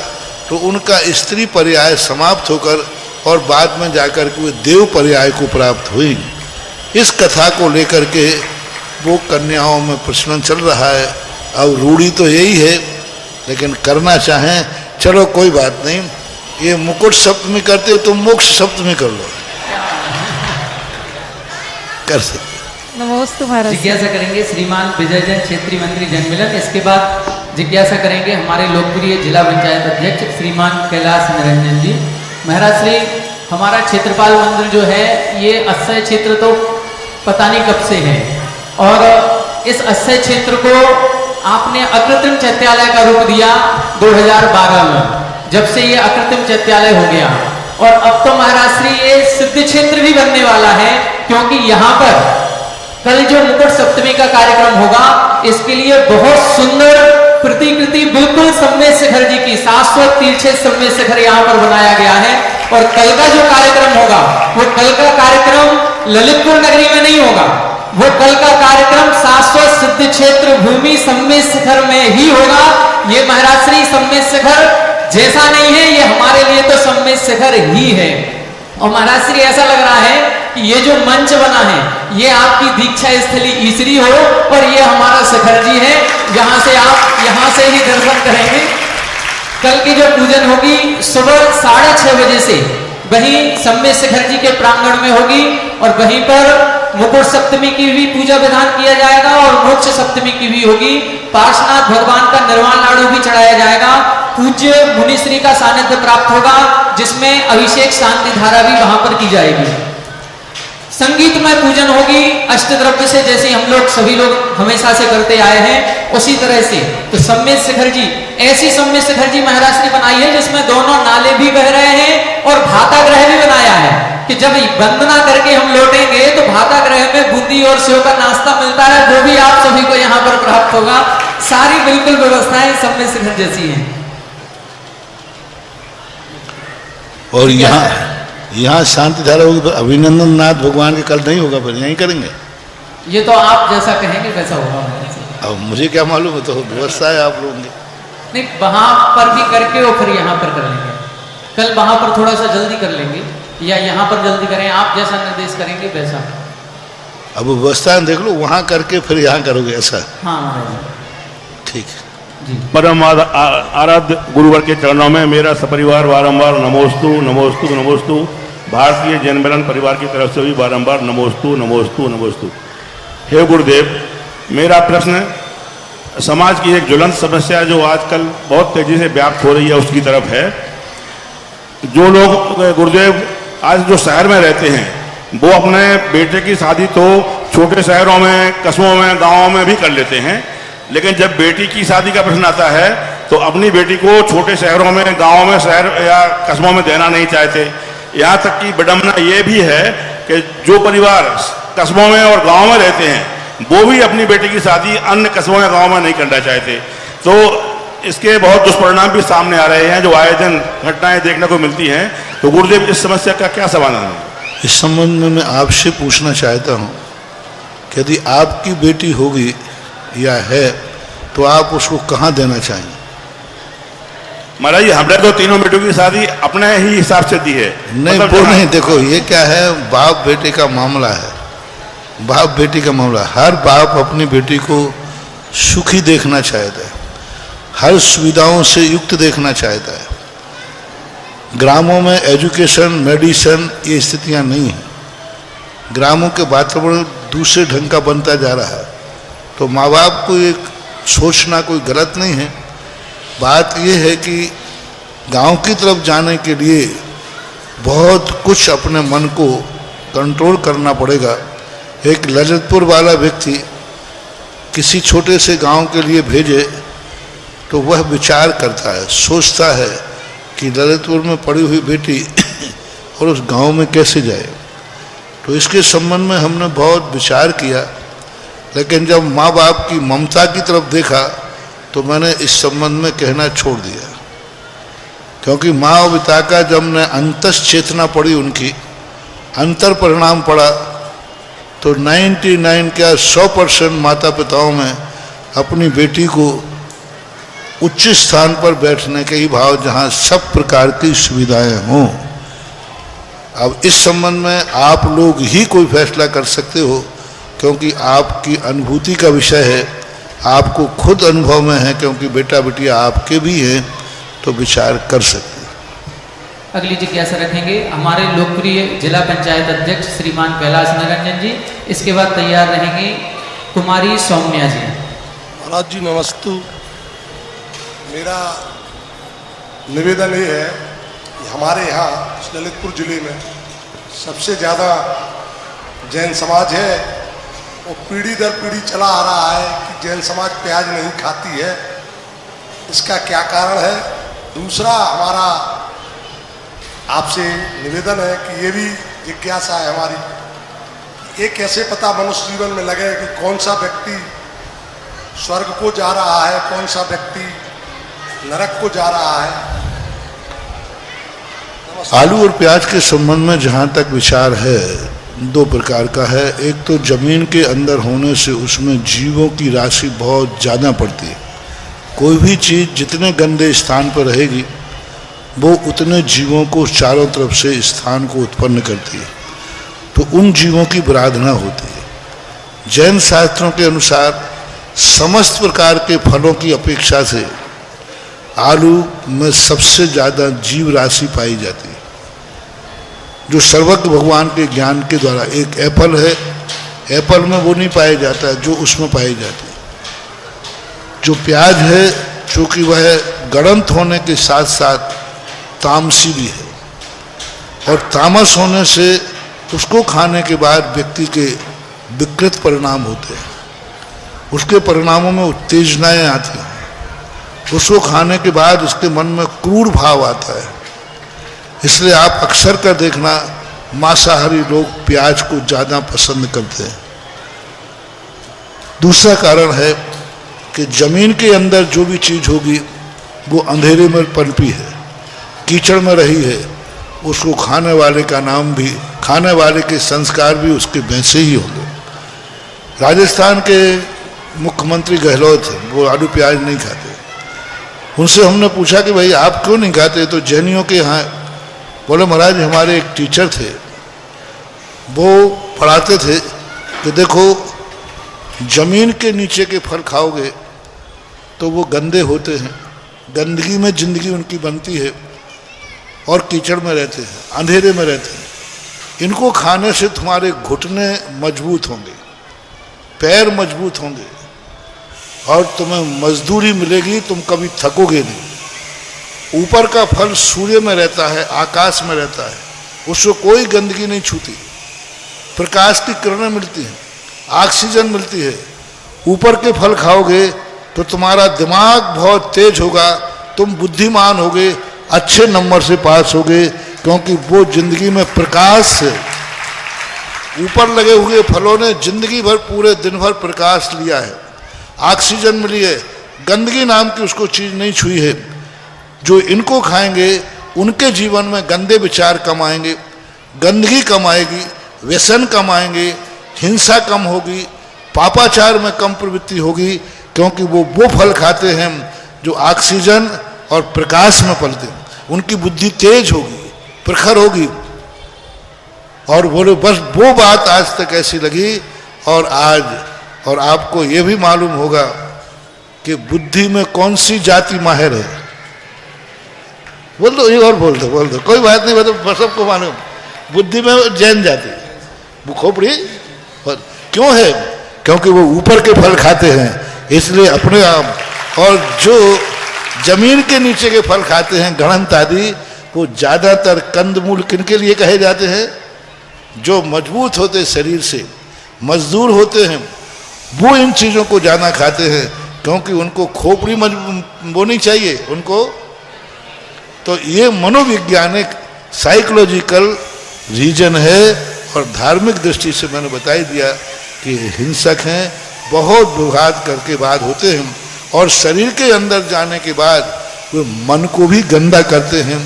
तो उनका स्त्री पर्याय समाप्त होकर और बाद में जाकर के वे देव पर्याय को प्राप्त हुई। इस कथा को लेकर के वो कन्याओं में प्रचलन चल रहा है। अब रूढ़ी तो यही है, लेकिन करना चाहें चलो कोई बात नहीं। ये मुकुट सप्तमी करते हो तो मोक्ष सप्तमी कर लो, कर सकते। नमोस्तु महाराज। जिज्ञासा करेंगे श्रीमान विजय जैन क्षेत्रीय मंत्री जनमिलन। इसके बाद जिज्ञासा करेंगे हमारे लोकप्रिय जिला पंचायत अध्यक्ष श्रीमान कैलाश निरंजन जी। महाराज श्री, हमारा क्षेत्रपाल मंदिर जो है ये अक्षय क्षेत्र तो पता नहीं कब से है, और इस अक्षय क्षेत्र को आपने अकृत्रिम चैत्यालय का रूप दिया 2012 में, जब से ये अकृत्रिम चैत्यालय हो गया। और अब तो महाराज श्री ये सिद्ध क्षेत्र भी बनने वाला है, क्योंकि यहाँ पर कल जो मुकुट सप्तमी का कार्यक्रम होगा इसके लिए बहुत सुंदर प्रतिकृति बिल्कुल सम्मेद शिखर जी की शाश्वत तीर्थ सम्मेद शिखर यहाँ पर बनाया गया है। और कल का जो कार्यक्रम होगा वो कल का कार्यक्रम ललितपुर नगरी में नहीं होगा, वो कल का कार्यक्रम शाश्वत सिद्ध क्षेत्र भूमि सम्मेद शिखर में ही होगा। ये महाराज श्री सम्मेद शिखर जैसा नहीं है, ये हमारे लिए तो सम्मेद शिखर ही है। और महाराज श्री ऐसा लग रहा है कि ये जो मंच बना है ये आपकी दीक्षा स्थली ईसरी हो और ये हमारा शिखर जी है, जहां से आप यहां से ही दर्शन करेंगे। कल की जो पूजन होगी सुबह 6:30 बजे से वहीं सम्मेद शिखर जी के प्रांगण में होगी, और वहीं पर मुकुट सप्तमी की भी पूजा विधान किया जाएगा और मोक्ष सप्तमी की भी होगी। पार्श्वनाथ भगवान का निर्वाण लाडू भी चढ़ाया जाएगा। पूज्य मुनिश्री का सानिध्य प्राप्त होगा, जिसमें अभिषेक शांति धारा भी वहां पर की जाएगी। संगीतमय पूजन होगी अष्टद्रव्य से, जैसे हम लोग सभी लोग हमेशा से करते आए हैं उसी तरह से। तो सम्मेद शिखर जी, ऐसी सम्मेद शिखर जी महाराज ने बनाई है जिसमें दोनों नाले भी बह रहे हैं और भाताग्रह भी बनाया है कि जब वंदना करके हम लौटेंगे तो भाताग्रह में बूंदी और सेव का नाश्ता मिलता है, वो भी आप सभी को यहाँ पर प्राप्त होगा। सारी बिल्कुल व्यवस्थाएं सम्मेद शिखर जैसी हैं। और यहाँ शांति धारा होगी। अभिनंदन नाथ भगवान के कल नहीं होगा, फिर यहीं करेंगे। ये तो आप जैसा कहेंगे वैसा होगा। अब मुझे क्या मालूम है, तो व्यवस्था है आप लोगों की। नहीं, वहां पर भी करके और फिर यहाँ पर कर लेंगे। कल वहां पर थोड़ा सा जल्दी कर लेंगे या यहाँ पर जल्दी करें, आप जैसा निर्देश करेंगे वैसा। अब व्यवस्था देख लो, वहां करके फिर यहाँ करोगे ऐसा। हाँ ठीक है जी। परम आराध्य गुरुवर के चरणों में मेरा सपरिवार बारंबार नमोस्तु नमोस्तु नमोस्तु। भारतीय जैन मिलन परिवार की तरफ से भी बारंबार नमोस्तु नमोस्तु नमोस्तु। हे गुरुदेव, मेरा प्रश्न समाज की एक ज्वलंत समस्या जो आजकल बहुत तेजी से व्याप्त हो रही है उसकी तरफ है। जो लोग गुरुदेव आज जो शहर में रहते हैं वो अपने बेटे की शादी तो छोटे शहरों में, कस्बों में, गाँवों में भी कर लेते हैं, लेकिन जब बेटी की शादी का प्रश्न आता है तो अपनी बेटी को छोटे शहरों में, गाँवों में, शहर या कस्बों में देना नहीं चाहते। यहाँ तक कि विडंबना ये भी है कि जो परिवार कस्बों में और गाँव में रहते हैं वो भी अपनी बेटी की शादी अन्य कस्बों या गाँव में नहीं करना चाहते। तो इसके बहुत दुष्परिणाम भी सामने आ रहे हैं, जो आए दिन घटनाएं देखने को मिलती हैं। तो गुरुदेव, इस समस्या का क्या समाधान है? इस संबंध में मैं आपसे पूछना चाहता हूँ कि यदि आपकी बेटी होगी या है तो आप उसको कहाँ देना चाहेंगे? महाराज, हमने तो तीनों बेटों की शादी अपने ही हिसाब से दी है। नहीं, वो नहीं, देखो ये क्या है, बाप बेटे का मामला है, बाप बेटी का मामला। हर बाप अपनी बेटी को सुखी देखना चाहता है, हर सुविधाओं से युक्त देखना चाहता है। ग्रामों में एजुकेशन, मेडिसिन ये स्थितियां नहीं हैं। ग्रामों के वातावरण दूसरे ढंग का बनता जा रहा है। तो माँ बाप को एक सोचना कोई गलत नहीं है। बात यह है कि गांव की तरफ जाने के लिए बहुत कुछ अपने मन को कंट्रोल करना पड़ेगा। एक ललितपुर वाला व्यक्ति किसी छोटे से गांव के लिए भेजे तो वह विचार करता है, सोचता है कि ललितपुर में पड़ी हुई बेटी और उस गांव में कैसे जाए। तो इसके संबंध में हमने बहुत विचार किया, लेकिन जब माँ बाप की ममता की तरफ देखा तो मैंने इस संबंध में कहना छोड़ दिया, क्योंकि माँ और पिता का जब हमने अंतस चेतना पड़ी, उनकी अंतर परिणाम पड़ा, तो 99 क्या 100% माता पिताओं में अपनी बेटी को उच्च स्थान पर बैठने के ही भाव, जहाँ सब प्रकार की सुविधाएं हों। अब इस संबंध में आप लोग ही कोई फैसला कर सकते हो, क्योंकि आपकी अनुभूति का विषय है, आपको खुद अनुभव में है, क्योंकि बेटा बेटियां आपके भी हैं, तो विचार कर सकते हैं। अगली जिज्ञासा रखेंगे हमारे लोकप्रिय जिला पंचायत अध्यक्ष श्रीमान कैलाश निरंजन जी। इसके बाद तैयार रहेंगे कुमारी सौम्या जी। महाराज जी नमस्तु। मेरा निवेदन ये है कि हमारे यहाँ ललितपुर जिले में सबसे ज़्यादा जैन समाज है, वो पीढ़ी दर पीढ़ी चला आ रहा है कि जैन समाज प्याज नहीं खाती है। इसका क्या कारण है? दूसरा हमारा आपसे निवेदन है कि ये भी जिज्ञासा है हमारी, ये कैसे पता मनुष्य जीवन में लगे कि कौन सा व्यक्ति स्वर्ग को जा रहा है, कौन सा व्यक्ति नरक को जा रहा है। आलू और प्याज के संबंध में जहाँ तक विचार है, दो प्रकार का है। एक तो जमीन के अंदर होने से उसमें जीवों की राशि बहुत ज़्यादा पड़ती है। कोई भी चीज़ जितने गंदे स्थान पर रहेगी वो उतने जीवों को चारों तरफ से स्थान को उत्पन्न करती है, तो उन जीवों की आराधना होती है। जैन शास्त्रों के अनुसार समस्त प्रकार के फलों की अपेक्षा से आलू में सबसे ज़्यादा जीव राशि पाई जाती है, जो सर्वज्ञ भगवान के ज्ञान के द्वारा। एक एप्पल है, एप्पल में वो नहीं पाया जाता है जो उसमें पाई जाती है। जो प्याज है, चूँकि वह गणंत होने के साथ साथ तामसी भी है, और तामस होने से उसको खाने के बाद व्यक्ति के विकृत परिणाम होते हैं, उसके परिणामों में उत्तेजनाएं आती हैं, उसको खाने के बाद उसके मन में क्रूर भाव आता है। इसलिए आप अक्सर कर देखना मांसाहारी लोग प्याज को ज़्यादा पसंद करते हैं। दूसरा कारण है कि जमीन के अंदर जो भी चीज़ होगी वो अंधेरे में पनपी है, कीचड़ में रही है, उसको खाने वाले का नाम भी, खाने वाले के संस्कार भी उसके वैसे ही होंगे। राजस्थान के मुख्यमंत्री गहलोत हैं, वो आलू प्याज नहीं खाते। उनसे हमने पूछा कि भाई आप क्यों नहीं खाते? तो जैनियों के यहाँ बोले महाराज हमारे एक टीचर थे, वो पढ़ाते थे कि देखो जमीन के नीचे के फल खाओगे तो वो गंदे होते हैं, गंदगी में जिंदगी उनकी बनती है और कीचड़ में रहते हैं, अंधेरे में रहते हैं। इनको खाने से तुम्हारे घुटने मजबूत होंगे, पैर मजबूत होंगे और तुम्हें मजदूरी मिलेगी, तुम कभी थकोगे नहीं। ऊपर का फल सूर्य में रहता है, आकाश में रहता है, उसको कोई गंदगी नहीं छूती, प्रकाश की किरणें मिलती हैं, ऑक्सीजन मिलती है। ऊपर के फल खाओगे तो तुम्हारा दिमाग बहुत तेज होगा, तुम बुद्धिमान होगे, अच्छे नंबर से पास होगे, क्योंकि वो जिंदगी में प्रकाश से, ऊपर लगे हुए फलों ने जिंदगी भर पूरे दिन भर प्रकाश लिया है, ऑक्सीजन मिली है, गंदगी नाम की उसको चीज़ नहीं छुई है। जो इनको खाएंगे उनके जीवन में गंदे विचार कम आएंगे, गंदगी कम आएगी, व्यसन कम आएंगे, हिंसा कम होगी, पापाचार में कम प्रवृत्ति होगी, क्योंकि वो फल खाते हैं जो ऑक्सीजन और प्रकाश में पलते हैं। उनकी बुद्धि तेज होगी, प्रखर होगी। और बोले बस वो बात आज तक ऐसी लगी, और आज और आपको ये भी मालूम होगा कि बुद्धि में कौन सी जाति माहिर है। बोल दो, ये और बोल दो, कोई बात नहीं, मतलब सबको मालूम बुद्धि में जैन जाति, वो खोपड़ी। क्यों है? क्योंकि वो ऊपर के फल खाते हैं, इसलिए अपने आप। और जो जमीन के नीचे के फल खाते हैं, गणंत आदि, वो ज़्यादातर कंदमूल किनके लिए कहे जाते हैं? जो मजबूत होते शरीर से, मजदूर होते हैं, वो इन चीज़ों को ज़्यादा खाते हैं क्योंकि उनको खोपड़ी वो नहीं चाहिए उनको। तो ये मनोवैज्ञानिक साइकोलॉजिकल रीजन है। और धार्मिक दृष्टि से मैंने बता ही दिया कि हिंसक हैं, बहुत विवाद करके बाद होते हैं और शरीर के अंदर जाने के बाद वे मन को भी गंदा करते हैं,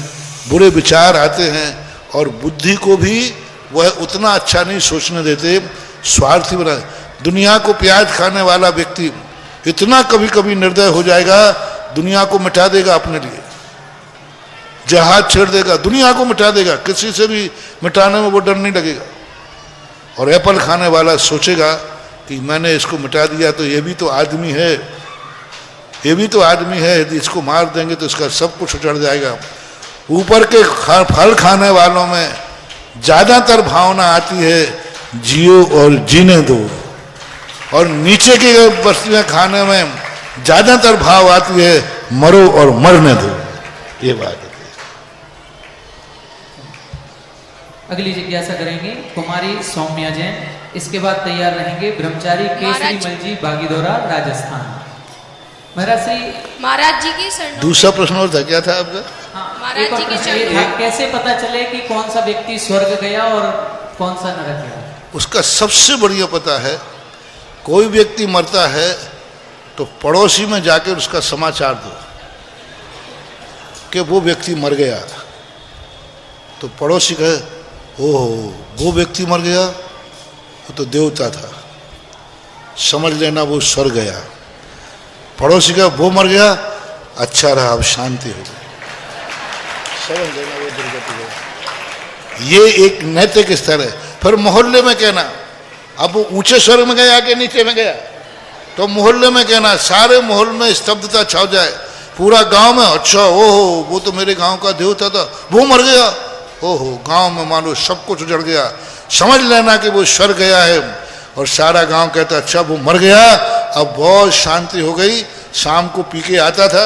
बुरे विचार आते हैं और बुद्धि को भी वह उतना अच्छा नहीं सोचने देते, स्वार्थी बना। दुनिया को प्याज खाने वाला व्यक्ति इतना कभी कभी निर्दय हो जाएगा, दुनिया को मिटा देगा, अपने लिए जहाज छेड़ देगा, दुनिया को मिटा देगा, किसी से भी मिटाने में वो डर नहीं लगेगा। और एप्पल खाने वाला सोचेगा कि मैंने इसको मिटा दिया तो ये भी तो आदमी है, ये भी तो आदमी है, यदि इसको मार देंगे तो इसका सब कुछ उजड़ जाएगा। ऊपर के फल खाने वालों में ज़्यादातर भावना आती है जियो और जीने दो, और नीचे की वस्तुएं खाने में ज़्यादातर भाव आती है मरो और मरने दो। ये बात है। अगली जिज्ञासा करेंगे कुमारी सौम्या जैन, इसके बाद तैयार रहेंगे ब्रह्मचारी केसरी मल जी बागीदोरा राजस्थान। महाराज जी की शरणों। दूसरा प्रश्न और था, क्या था आपका? महाराज जी की शरणों कैसे पता चले कि कौन सा व्यक्ति स्वर्ग गया और कौन सा नरक गया? उसका सबसे बढ़िया पता है, कोई व्यक्ति मरता है तो पड़ोसी में जाकर उसका समाचार दो कि वो व्यक्ति मर गया। तो पड़ोसी कहे ओहो वो व्यक्ति मर गया, वो तो देवता था, समझ लेना वो स्वर्ग गया। पड़ोसी का वो मर गया, अच्छा रहा, अब शांति हो गई, समझ लेना वो दुर्गति हो। ये एक नैतिक स्तर है। फिर मोहल्ले में कहना, अब वो ऊंचे स्वर्ग में गया कि नीचे में गया, तो मोहल्ले में कहना, सारे मोहल्ले में स्तब्धता छा जाए, पूरा गांव में अच्छा ओहो वो तो मेरे गांव का देवता था, वो मर गया, ओहो गांव में मानो सब कुछ उजड़ गया, समझ लेना कि वो स्वर्ग गया है। और सारा गांव कहता अच्छा वो मर गया, अब बहुत शांति हो गई। शाम को पी के आता था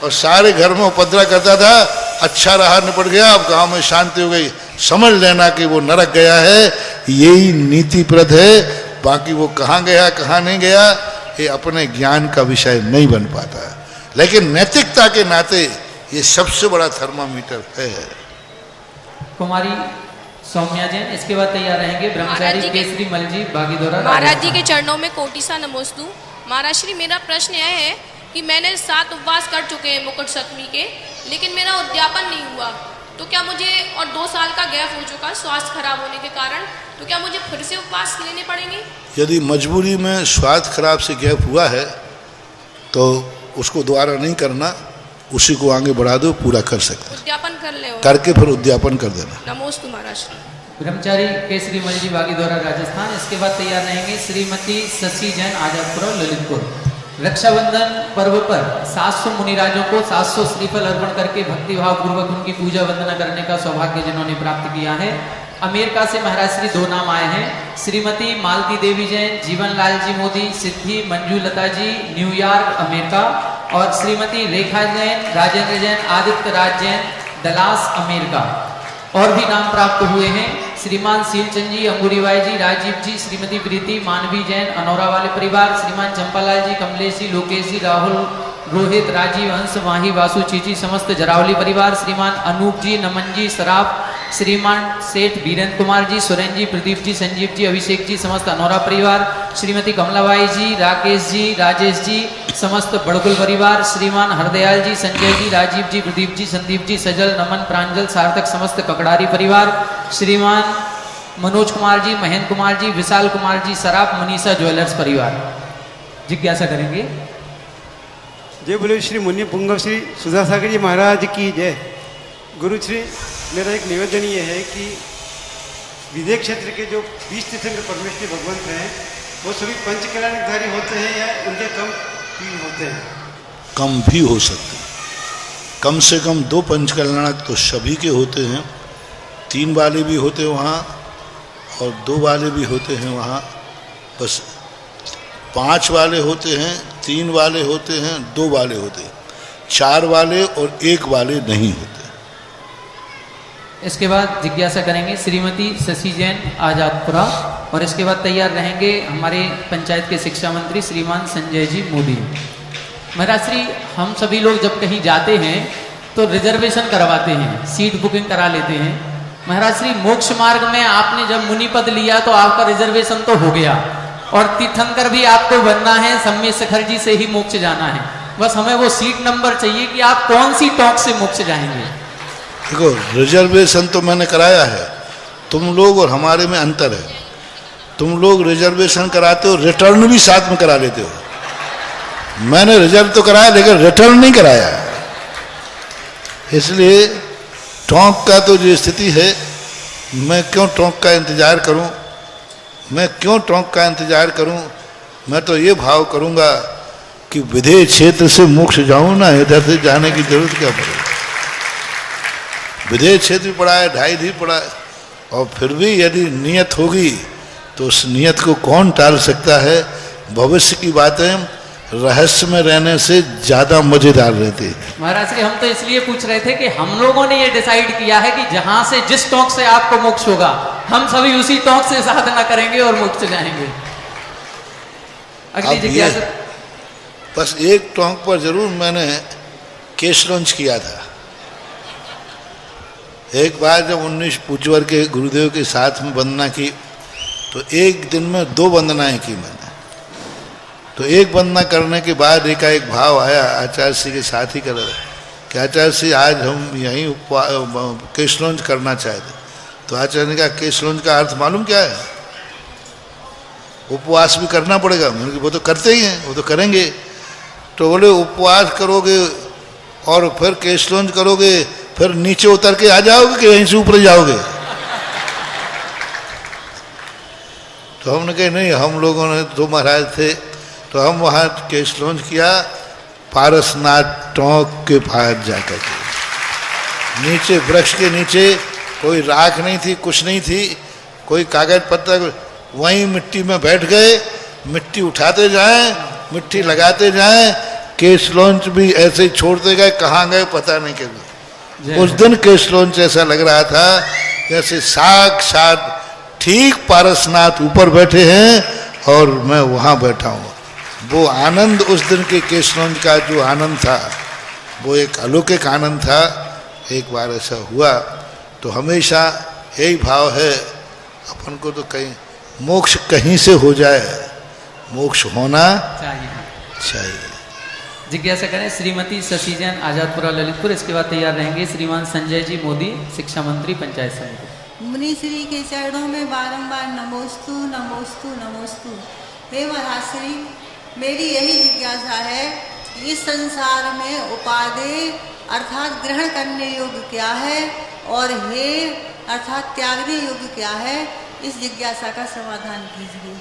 और सारे घर में उपद्रव करता था, अच्छा रहा, निपट गया, अब गांव में शांति हो गई, समझ लेना कि वो नरक गया है। यही नीतिप्रद है। बाकी वो कहाँ गया कहाँ नहीं गया ये अपने ज्ञान का विषय नहीं बन पाता, लेकिन नैतिकता के नाते ये सबसे बड़ा थर्मामीटर है। कुमारी सौम्या जैन, इसके बाद तैयार रहेंगे ब्रह्मचारी केसरी मल जी बागीदोरा। महाराज जी के चरणों में कोटि सा नमोस्तु। महाराज श्री, मेरा प्रश्न यह है कि मैंने 7 उपवास कर चुके हैं मुकुट सप्तमी के, लेकिन मेरा उद्यापन नहीं हुआ, तो क्या मुझे, और 2 साल का गैप हो चुका स्वास्थ्य खराब होने के कारण, तो क्या मुझे फिर से उपवास लेने पड़ेंगे? यदि मजबूरी में स्वास्थ्य खराब से गैप हुआ है तो उसको दोबारा नहीं करना, उसी को आगे बढ़ा दो, पूरा कर सकते हैं, उद्यापन कर ले करके फिर उद्यापन कर देना। नमोस्तु महाराज। ब्रह्मचारी केसरी मल जी बागीदोरा राजस्थान, इसके बाद तैयार रहेंगे श्रीमती शशि जैन आजादपुर ललितपुर। रक्षाबंधन पर्व पर 700 मुनिराजों को 700 श्रीफल अर्पण करके भक्तिभाव पूर्वक उनकी पूजा वंदना करने का सौभाग्य जिन्होंने प्राप्त किया है। अमेरिका से महाराज श्री 2 नाम आए हैं, श्रीमती मालती देवी जैन, जीवन लाल जी मोदी, सिद्धि मंजू लता जी, न्यूयॉर्क अमेरिका, और श्रीमती रेखा जैन, राजेंद्र जैन, आदित्य राज जैन, दलास अमेरिका। और भी नाम प्राप्त हुए हैं, श्रीमान सीलचंद जी, अंगूरीबाई जी, राजीव जी, श्रीमती प्रीति, मानवी जैन, अनौरा वाले परिवार, श्रीमान चंपालाल जी, कमलेश जी, लोकेश जी, राहुल, रोहित, राजीव, हंस, माही, वासु, चीची, समस्त जरावली परिवार, श्रीमान अनूप जी, नमन जी, सराफ, श्रीमान सेठ वीरेंद्र कुमार जी, सुरेंद्र जी, प्रदीप जी, संजीव जी, अभिषेक जी, समस्त अनौरा परिवार, श्रीमती कमलाबाई जी, राकेश जी, राजेश जी, समस्त बड़कुल परिवार, श्रीमान हरदयाल जी, संजय जी, राजीव जी, प्रदीप जी, संदीप जी, सजल, नमन, प्रांजल, सार्थक, समस्त ककड़ारी परिवार, श्रीमान मनोज कुमार जी, महेंद्र कुमार जी, विशाल कुमार जी, सराफ, मनीषा ज्वेलर्स परिवार। जिज्ञासा करेंगे। जय बोले श्री मुनि पुंगव श्री सुधा सागर जी महाराज की जय। गुरु श्री, मेरा एक निवेदन ये है कि विदेह क्षेत्र के जो 20 तीर्थंकर परमेश्वरी भगवंत हैं वो सभी पंच कल्याणधारी होते हैं या उनके कम भी होते हैं? कम भी हो सकते हैं, कम से कम 2 पंच कल्याणक तो सभी के होते हैं, 3 वाले भी होते हैं वहाँ और 2 वाले भी होते हैं वहाँ, बस 5 वाले होते हैं, 3 वाले होते हैं, 2 वाले होते हैं, 4 वाले और 1 वाले नहीं होते। इसके बाद जिज्ञासा करेंगे श्रीमती शशि जैन आजादपुरा, और इसके बाद तैयार रहेंगे हमारे पंचायत के शिक्षा मंत्री श्रीमान संजय जी मोदी। महाराज श्री, हम सभी लोग जब कहीं जाते हैं तो रिजर्वेशन करवाते हैं, सीट बुकिंग करा लेते हैं। महाराज श्री, मोक्ष मार्ग में आपने जब मुनि पद लिया तो आपका रिजर्वेशन तो हो गया, और तीर्थंकर भी आपको बनना है, सम्य शिखर जी से ही मोक्ष जाना है। बस हमें वो सीट नंबर चाहिए कि आप कौन सी टॉक से मोक्ष जाएंगे। देखो, रिजर्वेशन तो मैंने कराया है, तुम लोग और हमारे में अंतर है। तुम लोग रिजर्वेशन कराते हो, रिटर्न भी साथ में करा लेते हो। मैंने रिजर्व तो कराया लेकिन रिटर्न नहीं कराया, इसलिए टोंक का तो जो स्थिति है, मैं क्यों टोंक का इंतजार करूं, मैं क्यों टोंक का इंतजार करूं। मैं तो ये भाव करूंगा कि विधेय क्षेत्र से मोक्ष जाऊं ना, इधर से जाने की जरूरत क्या पड़े। विधेय क्षेत्र भी पड़ा है, 2.5 पड़ा है, और फिर भी यदि नियत होगी तो उस नियत को कौन टाल सकता है। भविष्य की बातें रहस्य में रहने से ज्यादा मजेदार रहती है। महाराज जी, हम तो इसलिए पूछ रहे थे कि हम लोगों ने ये डिसाइड किया है कि जहां से जिस टोंक से आपको मोक्ष होगा, हम सभी उसी टोंक से साधना करेंगे और मोक्ष जाएंगे। अगली जिज्ञासा। बस एक टोंक पर जरूर मैंने केस लॉन्च किया था। एक बार जब 19 पूज्यवर के गुरुदेव के साथ में वंदना की तो एक दिन में 2 वंदनाएं की मैंने। तो एक वंदना करने के बाद एकाएक भाव आया आचार्य श्री के साथ ही कर रहे कि आचार्य श्री आज हम यहीं केस लॉन्च करना चाहते। तो आचार्य ने कहा केस लॉन्च का अर्थ मालूम क्या है? उपवास भी करना पड़ेगा। मैंने वो तो करते ही हैं, वो तो करेंगे। तो बोले उपवास करोगे और फिर केस लॉन्च करोगे, फिर नीचे उतर के आ जाओगे कि यहीं से ऊपर जाओगे? तो हमने कहा नहीं, हम लोगों ने 2 महाराज थे तो हम वहाँ केस लॉन्च किया पारसनाथ टोंक के पार जाकर के। नीचे वृक्ष के नीचे कोई राख नहीं थी, कुछ नहीं थी, कोई कागज पत्तर, वहीं मिट्टी में बैठ गए, मिट्टी उठाते जाएं, मिट्टी लगाते जाएं, केस लॉन्च भी ऐसे ही छोड़ते गए, कहाँ गए पता नहीं चला। उस दिन केस लॉन्च ऐसा लग रहा था जैसे साक्षात ठीक पारसनाथ ऊपर बैठे हैं और मैं वहाँ बैठा हूँ। वो आनंद, उस दिन के केस लॉन्च का जो आनंद था वो एक अलौकिक आनंद था। एक बार ऐसा हुआ तो हमेशा यही भाव है अपन को, तो कहीं मोक्ष कहीं से हो जाए, मोक्ष होना चाहिए। जिज्ञासा करें श्रीमती शशि जैन आजादपुरा ललितपुर। इसके बाद तैयार रहेंगे श्रीमान संजय जी मोदी, शिक्षा मंत्री पंचायत समिति। मुनि श्री के चरणों में बारंबार नमोस्तु नमोस्तु नमोस्तु। हे महाराज श्री, मेरी यही जिज्ञासा है कि इस संसार में उपादेय अर्थात ग्रहण करने योग्य क्या है और हे अर्थात त्यागने योग्य क्या है, इस जिज्ञासा का समाधान कीजिए।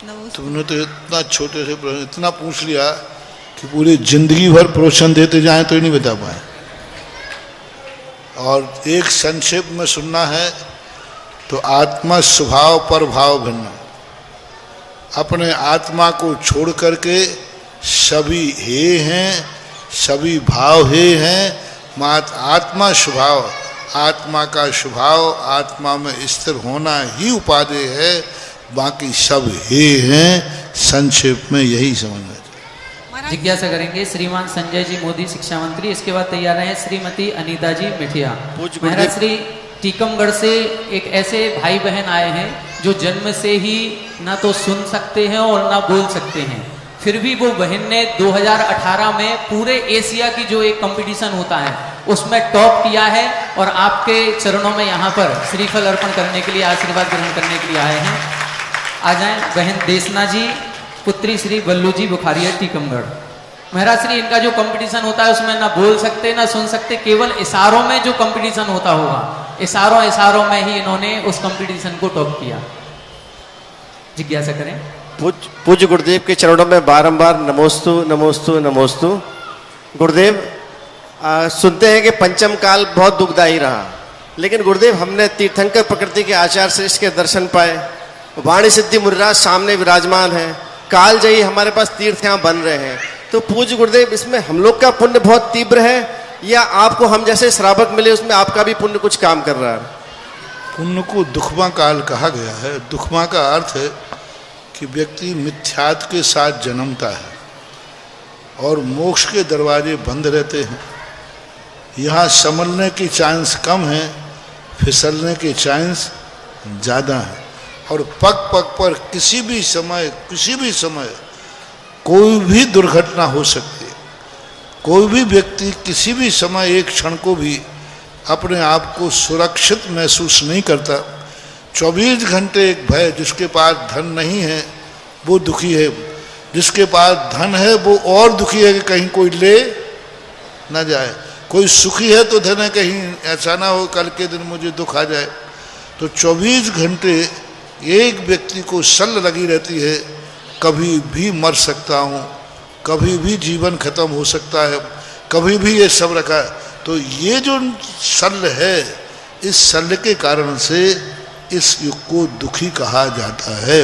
नमोस्तु। तुमने तो इतना छोटे से प्रश्न इतना पूछ लिया कि पूरी जिंदगी भर प्रवचन देते जाएं तो ही नहीं बता पाए। और एक संक्षेप में सुनना है तो आत्मा स्वभाव पर भाव भिन्न। अपने आत्मा को छोड़ करके सभी हे हैं, सभी भाव हे हैं। मात्र आत्मा स्वभाव, आत्मा का स्वभाव, आत्मा में स्थिर होना ही उपादेय है, बाकी सब हे हैं। संक्षेप में यही समझना चाहिए। जिज्ञासा करेंगे श्रीमान संजय जी मोदी, शिक्षा मंत्री। इसके बाद तैयार हैं श्रीमती अनीता जी मिठिया। महाराज श्री, टीकमगढ़ से एक ऐसे भाई बहन आए हैं जो जन्म से ही ना तो सुन सकते हैं और ना बोल सकते हैं, फिर भी वो बहन ने 2018 में पूरे एशिया की जो एक कंपटीशन होता है उसमें टॉप किया है और आपके चरणों में यहाँ पर श्रीफल अर्पण करने के लिए, आशीर्वाद ग्रहण करने के लिए आए हैं। आ जाएं बहन देशना जी, पुत्री श्री बल्लू जी बुखारिया, टीकमगढ़। महाराज श्री, इनका जो कंपटीशन होता है उसमें ना बोल सकते ना सुन सकते, केवल इशारों में जो कंपटीशन होता होगा, इशारों में ही इन्होंने उस कंपटीशन को टॉप किया। जिज्ञासा करें। पूज्य गुरुदेव के चरणों में बारंबार नमोस्तु नमोस्तु नमोस्तु। गुरुदेव, सुनते हैं कि पंचम काल बहुत दुखदायी रहा, लेकिन गुरुदेव हमने तीर्थंकर प्रकृति के आचार्य श्रेष्ठ के दर्शन पाए। वाणी सिद्धि मुनिराज सामने विराजमान है, कालजयी हमारे पास तीर्थ यहाँ बन रहे हैं। तो पूज्य गुरुदेव, इसमें हम लोग का पुण्य बहुत तीव्र है या आपको हम जैसे श्रावक मिले उसमें आपका भी पुण्य कुछ काम कर रहा है? पुण्य को दुखमा काल कहा गया है। दुखमा का अर्थ है कि व्यक्ति मिथ्यात्व के साथ जन्मता है और मोक्ष के दरवाजे बंद रहते हैं। यहाँ संभलने की चांस कम है, फिसलने के चांस ज़्यादा है। और पग पग पर किसी भी समय कोई भी दुर्घटना हो सकती है। कोई भी व्यक्ति किसी भी समय एक क्षण को भी अपने आप को सुरक्षित महसूस नहीं करता। 24 घंटे एक भय। जिसके पास धन नहीं है वो दुखी है, जिसके पास धन है वो और दुखी है कि कहीं कोई ले ना जाए। कोई सुखी है तो धन है, कहीं ऐसा ना हो कल के दिन मुझे दुख आ जाए। तो 24 घंटे एक व्यक्ति को शल्य लगी रहती है, कभी भी मर सकता हूँ, कभी भी जीवन खत्म हो सकता है, कभी भी ये सब रखा है। तो ये जो शल्य है, इस शल्य के कारण से इस युग को दुखी कहा जाता है।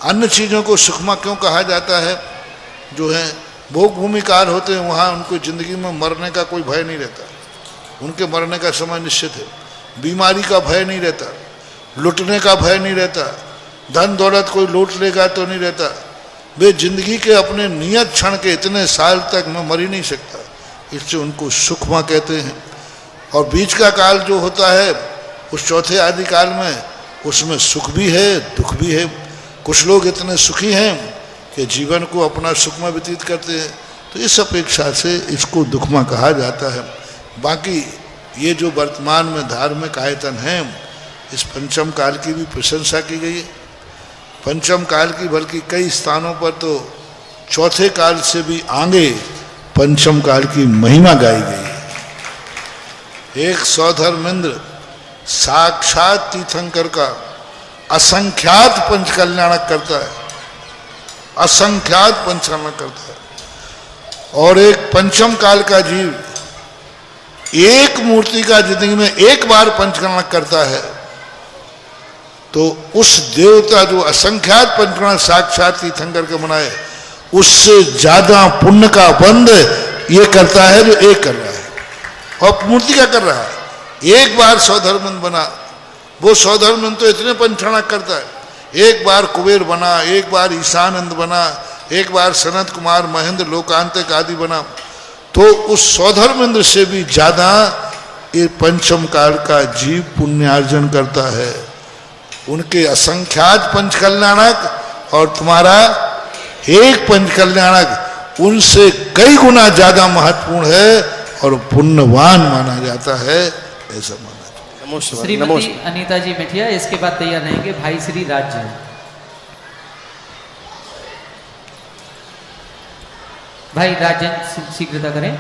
अन्य चीज़ों को सुखमा क्यों कहा जाता है? जो है भोग भूमिकार होते हैं, वहाँ उनको जिंदगी में मरने का कोई भय नहीं रहता, उनके मरने का समय निश्चित है। बीमारी का भय नहीं रहता, लुटने का भय नहीं रहता, धन दौलत कोई लूट लेगा तो नहीं रहता। वे जिंदगी के अपने नियत क्षण के इतने साल तक मैं मर ही नहीं सकता, इससे उनको सुखमा कहते हैं। और बीच का काल जो होता है उस चौथे आदि काल में, उसमें सुख भी है दुख भी है। कुछ लोग इतने सुखी हैं कि जीवन को अपना सुख में व्यतीत करते हैं, तो इस अपेक्षा से इसको दुखमा कहा जाता है। बाकी ये जो वर्तमान में धार्मिक आयतन हैं, इस पंचम काल की भी प्रशंसा की गई है। पंचम काल की बल्कि कई स्थानों पर तो चौथे काल से भी आगे पंचम काल की महिमा गाई गई है। एक सौधर्मेंद्र साक्षात तीर्थंकर का असंख्यात पंचकल्याणक करता है, असंख्यात पंचकल्याणक करता है। और एक पंचम काल का जीव एक मूर्ति का जिंदगी में एक बार पंचकल्याणक करता है, तो उस देवता जो असंख्यात पंचकल्याण साक्षात तीर्थंकर के बनाए, उससे ज्यादा पुण्य का बंध ये करता है जो एक कर रहा है। और मूर्ति क्या कर रहा है? एक बार सौधर्मंद बना, वो सौधर्मंद तो इतने पंचकल्याणक करता है। एक बार कुबेर बना, एक बार ईशानंद बना, एक बार सनत कुमार महेंद्र लोकांतक आदि बना। तो उस सौधर्मेंद्र से भी ज्यादा ये पंचम काल का जीव पुण्यार्जन करता है। उनके असंख्यात पंचकल्याणक और तुम्हारा एक पंचकल्याणक उनसे कई गुना ज्यादा महत्वपूर्ण है और पुण्यवान माना जाता है, ऐसा माना जाता है। श्रीमती अनीता जी मिठिया, इसके बाद तैयार रहेंगे भाई श्री राज्य। भाई राजन शीघ्रता करें।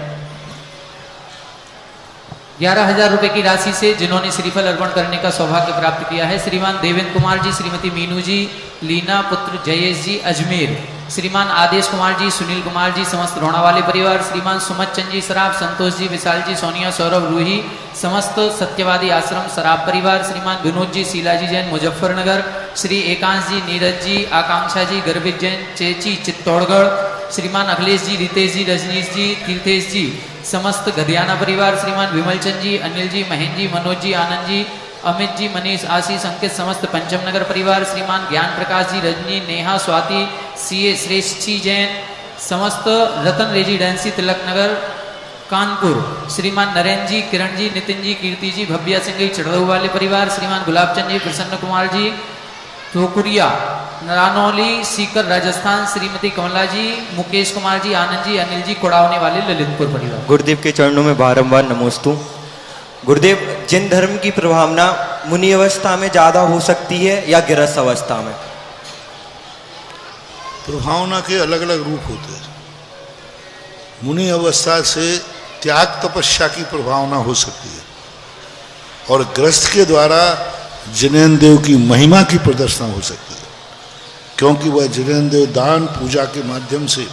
11,000 रुपए की राशि से जिन्होंने श्रीफल अर्पण करने का सौभाग्य प्राप्त किया है, श्रीमान देवेंद्र कुमार जी, श्रीमती मीनू जी, लीना पुत्र जयेश जी अजमेर, श्रीमान आदेश कुमार जी, सुनील कुमार जी, समस्त रोणावाले परिवार, श्रीमान सुमत चंद जी सराब, संतोष जी, विशाल जी, सोनिया, सौरभ, रूही, समस्त सत्यवादी आश्रम सराब परिवार, श्रीमान विनोद जी, शीला जी जैन मुजफ्फरनगर, श्री एकांश जी, नीरज जी, आकांक्षा जी, गर्भित जैन चेची चित्तौड़गढ़, श्रीमान अखिलेश जी, रितेश जी, रजनीश जी, तीर्थेश जी, समस्त गधियाना परिवार, श्रीमान विमल चंद जी, अनिल जी, महेंद्र जी, मनोज जी, आनंद जी, अमित जी, मनीष, आशीष, अंकित, समस्त पंचम नगर परिवार, श्रीमान ज्ञान प्रकाश जी, रजनी, नेहा, स्वाति, सीए श्रेष्ठ जी जैन, समस्त रतन रेजिडेंसी तिलक नगर कानपुर, श्रीमान नरेंद्र जी, किरण जी, नितिन जी, कीर्ति जी, भव्या सिंह जी चढ़ऊ वाले परिवार, श्रीमान गुलाब चंद जी, प्रसन्न कुमार जी ठोकुरिया, नारनौली सीकर राजस्थान, श्रीमती कमला जी, मुकेश कुमार जी, आनंद जी, अनिल जी कोड़ावने वाले ललितपुर परिवार। गुरुदेव के चरणों में बारंबार नमोस्तु। गुरुदेव, जिन धर्म की प्रभावना मुनि अवस्था में ज्यादा हो सकती है या गृहस्थ अवस्था में? प्रभावना के अलग अलग रूप होते हैं। मुनि अवस्था से त्याग तपस्या की प्रभावना हो सकती है और गृहस्थ के द्वारा जिनेन्द्र देव की महिमा की प्रदर्शना हो सकती है, क्योंकि वह जिनेन्द्र देव दान पूजा के माध्यम से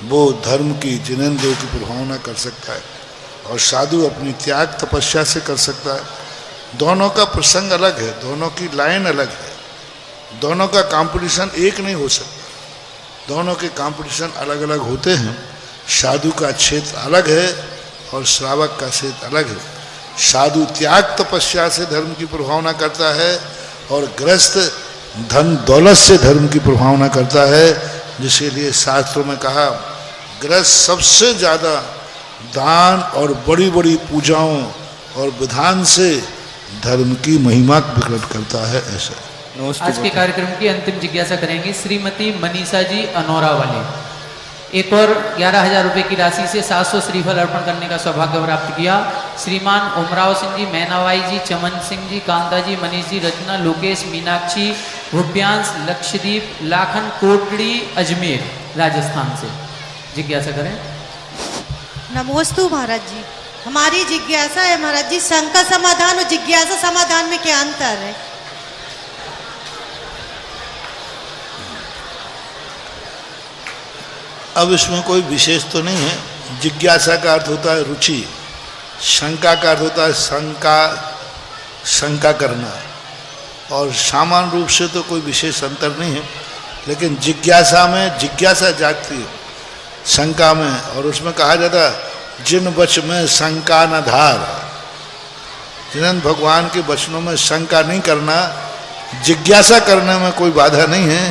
वो धर्म की जिनेन्द्र देव की प्रभावना कर सकता है और साधु अपनी त्याग तपस्या से कर सकता है। दोनों का प्रसंग अलग है, दोनों की लाइन अलग है, दोनों का कंपटीशन एक नहीं हो सकता, दोनों के कंपटीशन अलग अलग होते हैं। साधु का क्षेत्र अलग है और श्रावक का शेत अलग है। साधु त्याग तपस्या से धर्म की प्रभावना करता है और गृहस्थ धन दौलत से धर्म की प्रभावना करता है। जिसलिए शास्त्रों में कहा गृहस्थ सबसे ज़्यादा दान और बड़ी बड़ी पूजाओं और विधान से धर्म की महिमा प्रकट करता है। ऐसा आज के कार्यक्रम की अंतिम जिज्ञासा करेंगे श्रीमती मनीषा जी अनौरा वाले। एक और 11,000 रुपए की राशि से 700 श्रीफल अर्पण करने का सौभाग्य प्राप्त किया। श्रीमान ओमराव सिंह जी, मैनाबाई जी, चमन सिंह जी, कांता जी, मनीष जी, रचना, लोकेश, मीनाक्षी, भुव्यांश, लक्षद्वीप, लाखन, कोटड़ी, अजमेर, राजस्थान से। जिज्ञासा करें। नमोस्तु महाराज जी, हमारी जिज्ञासा है महाराज जी, शंका समाधान और जिज्ञासा समाधान में क्या अंतर है? अब इसमें कोई विशेष तो नहीं है। जिज्ञासा का अर्थ होता है रुचि, शंका का अर्थ होता है शंका करना, और सामान्य रूप से तो कोई विशेष अंतर नहीं है। लेकिन जिज्ञासा में जिज्ञासा जागती है शंका में, और उसमें कहा जाता है जिन वच में शंका न धार, जिन भगवान के वचनों में शंका नहीं करना, जिज्ञासा करने में कोई बाधा नहीं है,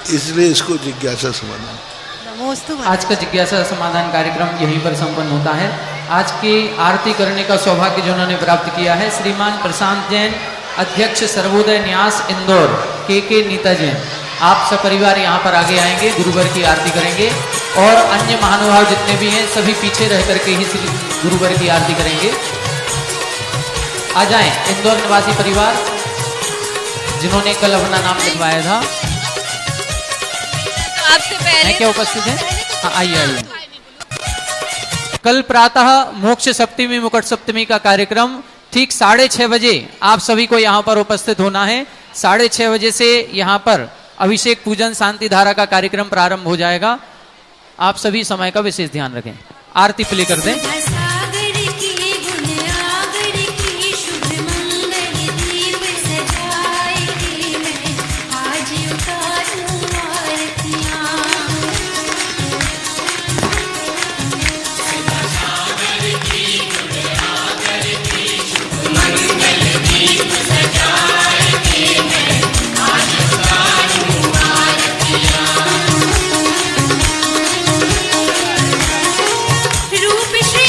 इसलिए इसको जिज्ञासा समाधान। आज का जिज्ञासा समाधान कार्यक्रम यहीं पर संपन्न होता है। आज की आरती करने का सौभाग्य जिन्होंने प्राप्त किया है श्रीमान प्रशांत जैन, अध्यक्ष सर्वोदय न्यास इंदौर, के नीता जैन। आप सपरिवार यहाँ पर आगे आएंगे, गुरुवर की आरती करेंगे, और अन्य महानुभाव जितने भी हैं सभी पीछे रह करके ही श्री गुरुवर की आरती करेंगे। आ जाएं इंदौर निवासी परिवार जिन्होंने कल अपना नाम लिखवाया था। आपसे पहले क्या उपस्थित है? हाँ, आइए। कल प्रातः मोक्ष सप्तमी मुकुट सप्तमी का कार्यक्रम ठीक 6:30 बजे आप सभी को यहाँ पर उपस्थित होना है। 6:30 बजे से यहाँ पर अभिषेक पूजन शांति धारा का कार्यक्रम प्रारंभ हो जाएगा। आप सभी समय का विशेष ध्यान रखें। आरती प्ले कर दें। रूप श्री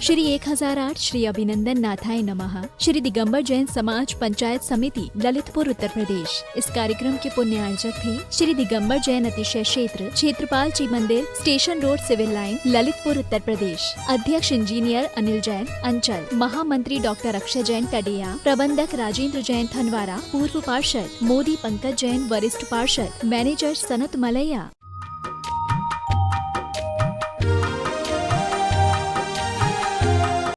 श्री 1008 श्री अभिनंदन नाथाय नमः श्री दिगंबर जैन समाज पंचायत समिति ललितपुर उत्तर प्रदेश। इस कार्यक्रम के पुण्यार्जक थे श्री दिगंबर जैन अतिशय क्षेत्र क्षेत्रपाल जी मंदिर station road civil line Lalitpur Uttar Pradesh. अध्यक्ष इंजीनियर अनिल जैन अंचल, महामंत्री डॉक्टर अक्षय जैन टडिया, प्रबंधक राजेंद्र जैन थनवारा, पूर्व पार्षद मोदी पंकज जैन वरिष्ठ पार्षद, मैनेजर सनत मलैया।